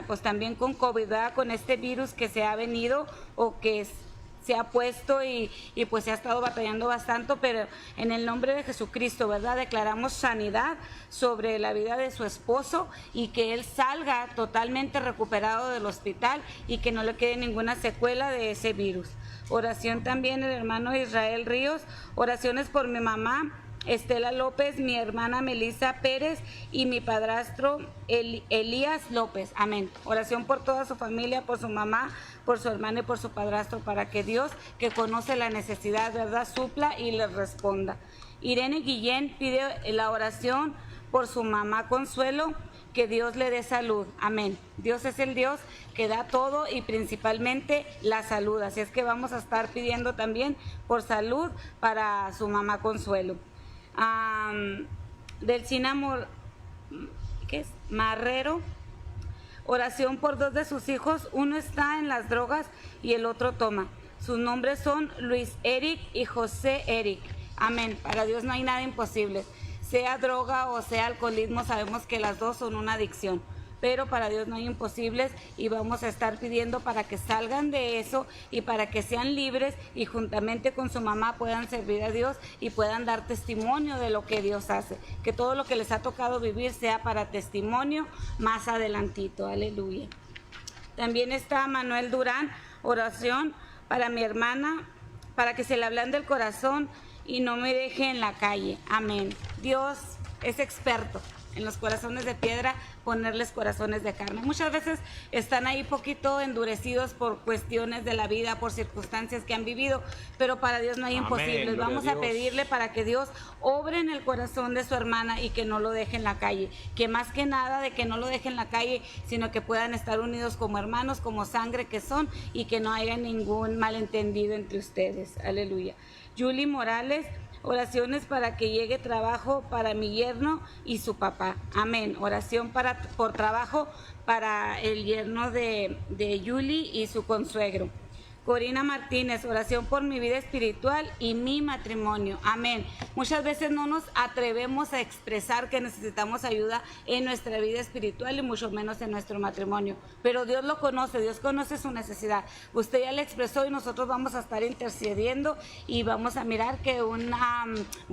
pues también con COVID, ¿verdad?, con este virus que se ha venido o que se ha puesto y pues se ha estado batallando bastante, pero en el nombre de Jesucristo, ¿verdad?, declaramos sanidad sobre la vida de su esposo y que él salga totalmente recuperado del hospital y que no le quede ninguna secuela de ese virus. Oración también el hermano Israel Ríos, oraciones por mi mamá Estela López, mi hermana Melissa Pérez y mi padrastro Elías López. Amén. Oración por toda su familia, por su mamá, por su hermana y por su padrastro, para que Dios, que conoce la necesidad, ¿verdad?, supla y les responda. Irene Guillén pide la oración por su mamá Consuelo, que Dios le dé salud. Amén. Dios es el Dios que da todo y principalmente la salud. Así es que vamos a estar pidiendo también por salud para su mamá Consuelo. Del Cinamor, ¿qué es? Marrero, oración por dos de sus hijos, uno está en las drogas y el otro toma. Sus nombres son Luis Eric y José Eric. Amén. Para Dios no hay nada imposible. Sea droga o sea alcoholismo, sabemos que las dos son una adicción. Pero para Dios no hay imposibles y vamos a estar pidiendo para que salgan de eso y para que sean libres y juntamente con su mamá puedan servir a Dios y puedan dar testimonio de lo que Dios hace. Que todo lo que les ha tocado vivir sea para testimonio más adelantito. Aleluya. También está Manuel Durán, oración para mi hermana, para que se le ablande el corazón y no me deje en la calle. Amén. Dios es experto en los corazones de piedra, ponerles corazones de carne. Muchas veces están ahí poquito endurecidos por cuestiones de la vida, por circunstancias que han vivido, pero para Dios no hay imposibles. Vamos a pedirle para que Dios obre en el corazón de su hermana y que no lo deje en la calle. Que más que nada de que no lo deje en la calle, sino que puedan estar unidos como hermanos, como sangre que son, y que no haya ningún malentendido entre ustedes. Aleluya. Julie Morales, oraciones para que llegue trabajo para mi yerno y su papá. Amén. Oración por trabajo para el yerno de Julie y su consuegro. Corina Martínez, oración por mi vida espiritual y mi matrimonio. Amén. Muchas veces no nos atrevemos a expresar que necesitamos ayuda en nuestra vida espiritual y mucho menos en nuestro matrimonio. Pero Dios lo conoce, Dios conoce su necesidad. Usted ya le expresó y nosotros vamos a estar intercediendo y vamos a mirar que un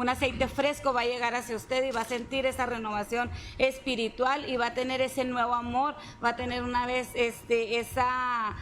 aceite fresco va a llegar hacia usted y va a sentir esa renovación espiritual y va a tener ese nuevo amor, va a tener una vez esa...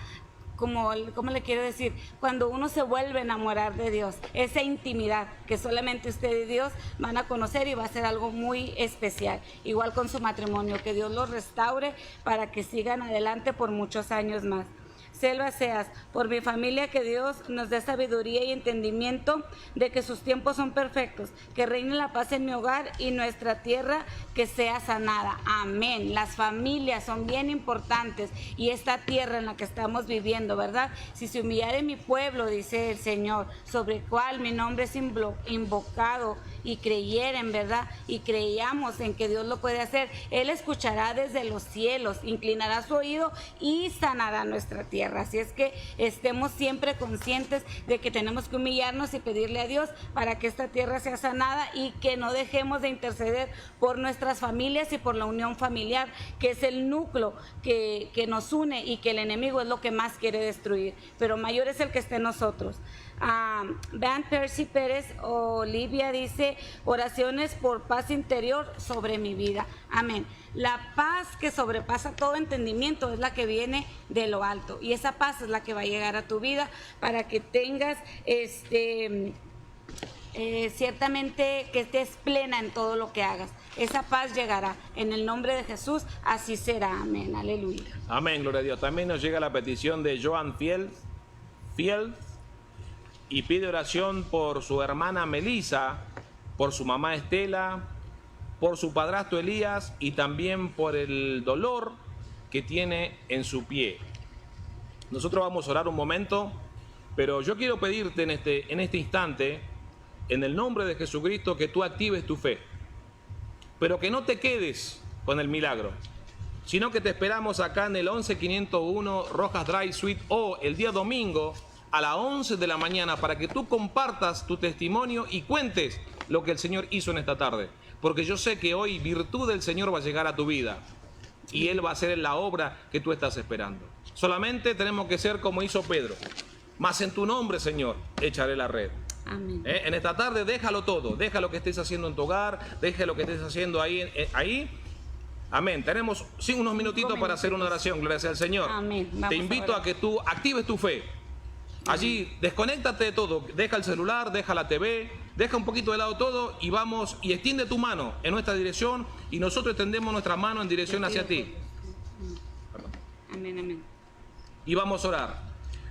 ¿Cómo le quiero decir? Cuando uno se vuelve a enamorar de Dios, esa intimidad que solamente usted y Dios van a conocer y va a ser algo muy especial. Igual con su matrimonio, que Dios los restaure para que sigan adelante por muchos años más. Selva Seas, por mi familia, que Dios nos dé sabiduría y entendimiento de que sus tiempos son perfectos, que reine la paz en mi hogar y nuestra tierra que sea sanada. Amén. Las familias son bien importantes y esta tierra en la que estamos viviendo, ¿verdad? Si se humillare mi pueblo, dice el Señor, sobre el cual mi nombre es invocado, y creyeren, ¿verdad? Y creíamos en que Dios lo puede hacer, Él escuchará desde los cielos, inclinará su oído y sanará nuestra tierra. Así es que estemos siempre conscientes de que tenemos que humillarnos y pedirle a Dios para que esta tierra sea sanada y que no dejemos de interceder por nuestras familias y por la unión familiar, que es el núcleo que nos une y que el enemigo es lo que más quiere destruir, pero mayor es el que está en nosotros. Vean, Percy Pérez Olivia dice, oraciones por paz interior sobre mi vida. Amén. La paz que sobrepasa todo entendimiento es la que viene de lo alto, y esa paz es la que va a llegar a tu vida para que tengas ciertamente que estés plena en todo lo que hagas. Esa paz llegará en el nombre de Jesús, así será. Amén. Aleluya. Amén, gloria a Dios. También nos llega la petición de Joan Fiel y pide oración por su hermana Melissa, por su mamá Estela, por su padrastro Elías y también por el dolor que tiene en su pie. Nosotros vamos a orar un momento, pero yo quiero pedirte en este instante, en el nombre de Jesucristo, que tú actives tu fe, pero que no te quedes con el milagro, sino que te esperamos acá en el 11501 Rojas Drive Suite O el día domingo a las 11 de la mañana para que tú compartas tu testimonio y cuentes lo que el Señor hizo en esta tarde. Porque yo sé que hoy virtud del Señor va a llegar a tu vida y Él va a hacer la obra que tú estás esperando. Solamente tenemos que ser como hizo Pedro. Mas en tu nombre, Señor, echaré la red. Amén. En esta tarde déjalo todo, deja lo que estés haciendo en tu hogar, deja lo que estés haciendo ahí. Amén. Tenemos unos minutitos para hacer una oración, gloria sea al Señor. Amén. Te invito a que tú actives tu fe. Allí, desconéctate de todo, deja el celular, deja la TV, deja un poquito de lado todo y vamos y extiende tu mano en nuestra dirección y nosotros extendemos nuestra mano en dirección hacia ti. Amén, amén. Y vamos a orar.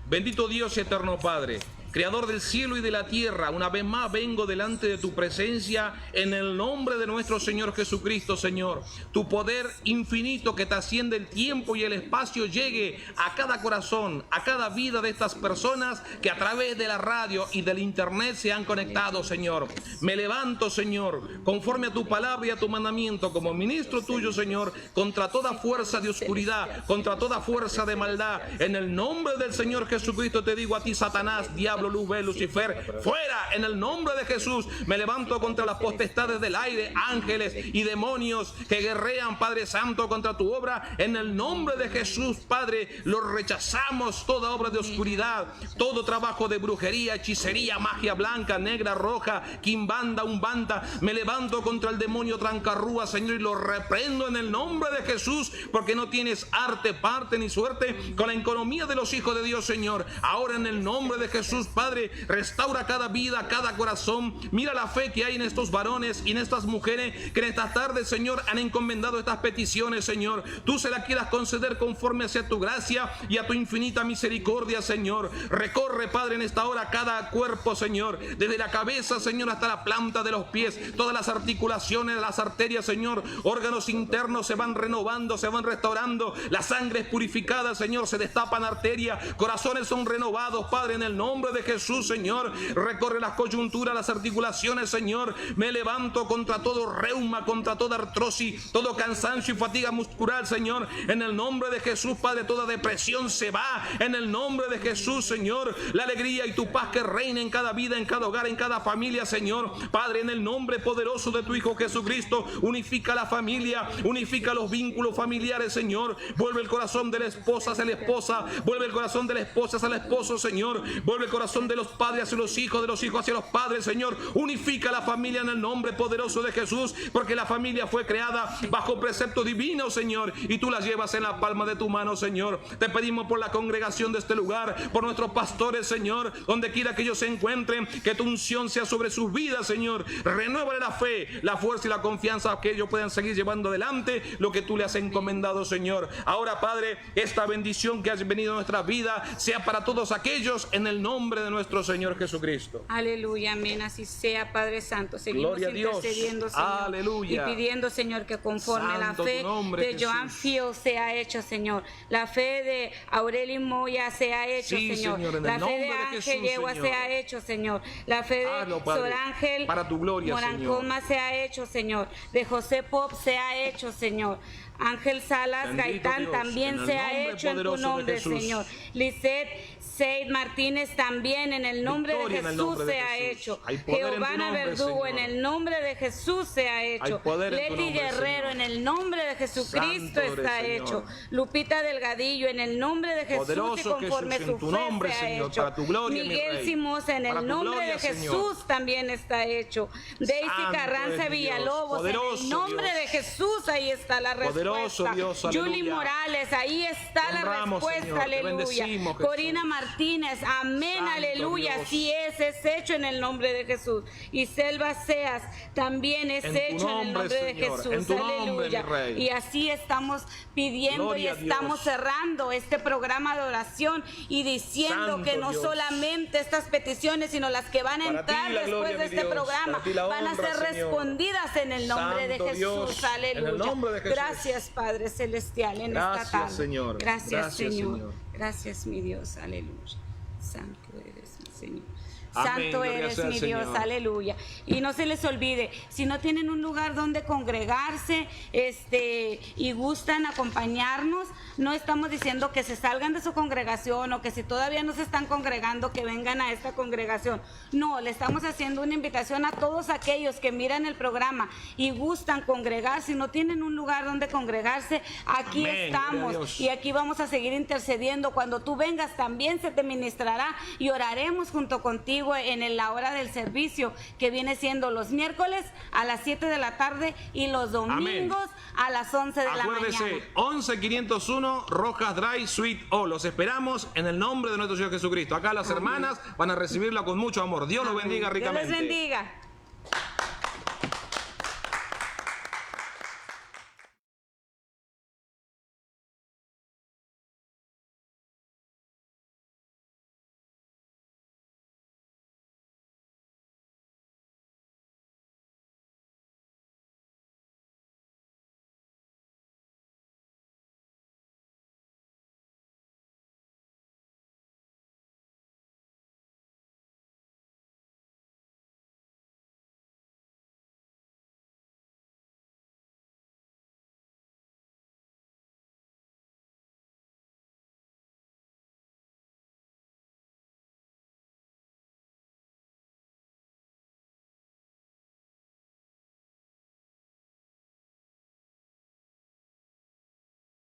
Bendito Dios y eterno Padre, Creador del cielo y de la tierra, una vez más vengo delante de tu presencia en el nombre de nuestro Señor Jesucristo, Señor. Tu poder infinito que trasciende el tiempo y el espacio llegue a cada corazón, a cada vida de estas personas que a través de la radio y del internet se han conectado, Señor. Me levanto, Señor, conforme a tu palabra y a tu mandamiento, como ministro tuyo, Señor, contra toda fuerza de oscuridad, contra toda fuerza de maldad. En el nombre del Señor Jesucristo te digo a ti, Satanás, diablo, diablo, luz, ve, Lucifer, fuera en el nombre de Jesús. Me levanto contra las potestades del aire, ángeles y demonios que guerrean, Padre Santo, contra tu obra. En el nombre de Jesús, Padre, lo rechazamos, toda obra de oscuridad, todo trabajo de brujería, hechicería, magia blanca, negra, roja, quimbanda, umbanda. Me levanto contra el demonio trancarrúa, Señor, y lo reprendo en el nombre de Jesús, porque no tienes arte, parte ni suerte con la economía de los hijos de Dios, Señor. Ahora en el nombre de Jesús, Padre, restaura cada vida, cada corazón. Mira la fe que hay en estos varones y en estas mujeres que en esta tarde, Señor, han encomendado estas peticiones, Señor. Tú se las quieras conceder conforme hacia tu gracia y a tu infinita misericordia, Señor. Recorre, Padre, en esta hora cada cuerpo, Señor, desde la cabeza, Señor, hasta la planta de los pies, todas las articulaciones, las arterias, Señor, órganos internos se van renovando, se van restaurando, la sangre es purificada, Señor, se destapan arterias, corazones son renovados, Padre, en el nombre de Jesús, Señor. Recorre las coyunturas, las articulaciones, Señor. Me levanto contra todo reuma, contra toda artrosis, todo cansancio y fatiga muscular, Señor, en el nombre de Jesús, Padre. Toda depresión se va en el nombre de Jesús, Señor. La alegría y tu paz que reina en cada vida, en cada hogar, en cada familia, Señor. Padre, en el nombre poderoso de tu Hijo Jesucristo, unifica la familia, unifica los vínculos familiares, Señor. Vuelve el corazón de la esposa hacia la esposa, vuelve el corazón de la esposa hacia el esposo, Señor. Vuelve el corazón de los padres hacia los hijos, de los hijos hacia los padres, Señor. Unifica la familia en el nombre poderoso de Jesús, porque la familia fue creada bajo precepto divino, Señor, y tú la llevas en la palma de tu mano, Señor. Te pedimos por la congregación de este lugar, por nuestros pastores, Señor, donde quiera que ellos se encuentren, que tu unción sea sobre sus vidas, Señor. Renuévale la fe, la fuerza y la confianza, que ellos puedan seguir llevando adelante lo que tú le has encomendado, Señor. Ahora, Padre, esta bendición que has venido a nuestra vida sea para todos aquellos, en el nombre de nuestro Señor Jesucristo. Aleluya, amén, así sea, Padre Santo. Seguimos intercediendo, Señor. Aleluya. Y pidiendo, Señor, que conforme Santo la fe nombre, de Joan Jesús. Field sea hecho, Señor. La fe de Aurelio Moya sea hecho, Sí, Señor. Señor, en el La fe nombre de de Ángel Jesús, Yegua Señor. sea hecho, Señor. La fe de Hazlo, Padre, Sor Ángel para tu gloria, Morancoma sea hecho, Señor. De José Pop sea hecho, Señor. Ángel Salas Bendito Gaitán Dios, también en el sea nombre hecho en tu poderoso de nombre, Jesús. Señor. Lisette Seid Martínez también en el nombre Victoria en de el Jesús nombre de sea Jesús. hecho. Hay poder en tu Giovanna nombre, Verdugo en Señor. el nombre de Jesús sea hecho. Hay poder en tu Leti nombre, Guerrero Señor. en el nombre de Jesucristo Santo eres, está Señor. hecho. Lupita Delgadillo en el nombre de Jesús Poderoso y conforme Jesús, en su tu fe nombre, sea Señor, hecho. para tu gloria, mi Miguel Rey. Simosa en Para el tu nombre gloria, de Señor. Jesús también está hecho. Daisy Santo Carranza es mi Dios. Villalobos en Poderoso el nombre Dios. de Jesús, ahí está la Poderoso respuesta. Dios, Julie aleluya. Morales, ahí está Te la honramos, respuesta, Señor, te aleluya. bendecimos, Jesús. Corina Martínez, amén, Santo aleluya, Dios. así es hecho en el nombre de Jesús. Y Selva Seas también es En tu hecho en el nombre, nombre de Señor, Jesús, en tu nombre, aleluya. mi Rey. Y así estamos pidiendo Gloria y a Dios. estamos cerrando este programa de oración y diciendo Santo que no Dios. solamente estas peticiones, sino las que van a Para ti entrar la después gloria, de mi este Dios. programa Para ti la van a honra, ser Señor. respondidas en el nombre de Santo Jesús, Dios, aleluya. en el nombre de Jesús. Gracias, Padre Celestial, en esta Gracias, tarde. Señor. Gracias, Gracias, Señor. Señor. Gracias, mi Dios, aleluya. Santo eres mi Señor. Amén, Santo gloria eres sea al mi Dios, Señor. aleluya. Y no se les olvide, si no tienen un lugar donde congregarse, y gustan acompañarnos, no estamos diciendo que se salgan de su congregación o que si todavía no se están congregando, que vengan a esta congregación. No, le estamos haciendo una invitación a todos aquellos que miran el programa y gustan congregarse, si no tienen un lugar donde congregarse, aquí Amén, gloria a estamos Dios. y aquí vamos a seguir intercediendo. Cuando tú vengas también se te ministrará y oraremos junto contigo en la hora del servicio, que viene siendo los miércoles a las 7 de la tarde y los domingos a las 11 de la mañana. Acuérdese, 11501 Rojas Drive Suite O. Los esperamos en el nombre de nuestro Señor Jesucristo. Acá las hermanas van a recibirla con mucho amor. Dios los bendiga Dios ricamente. les bendiga.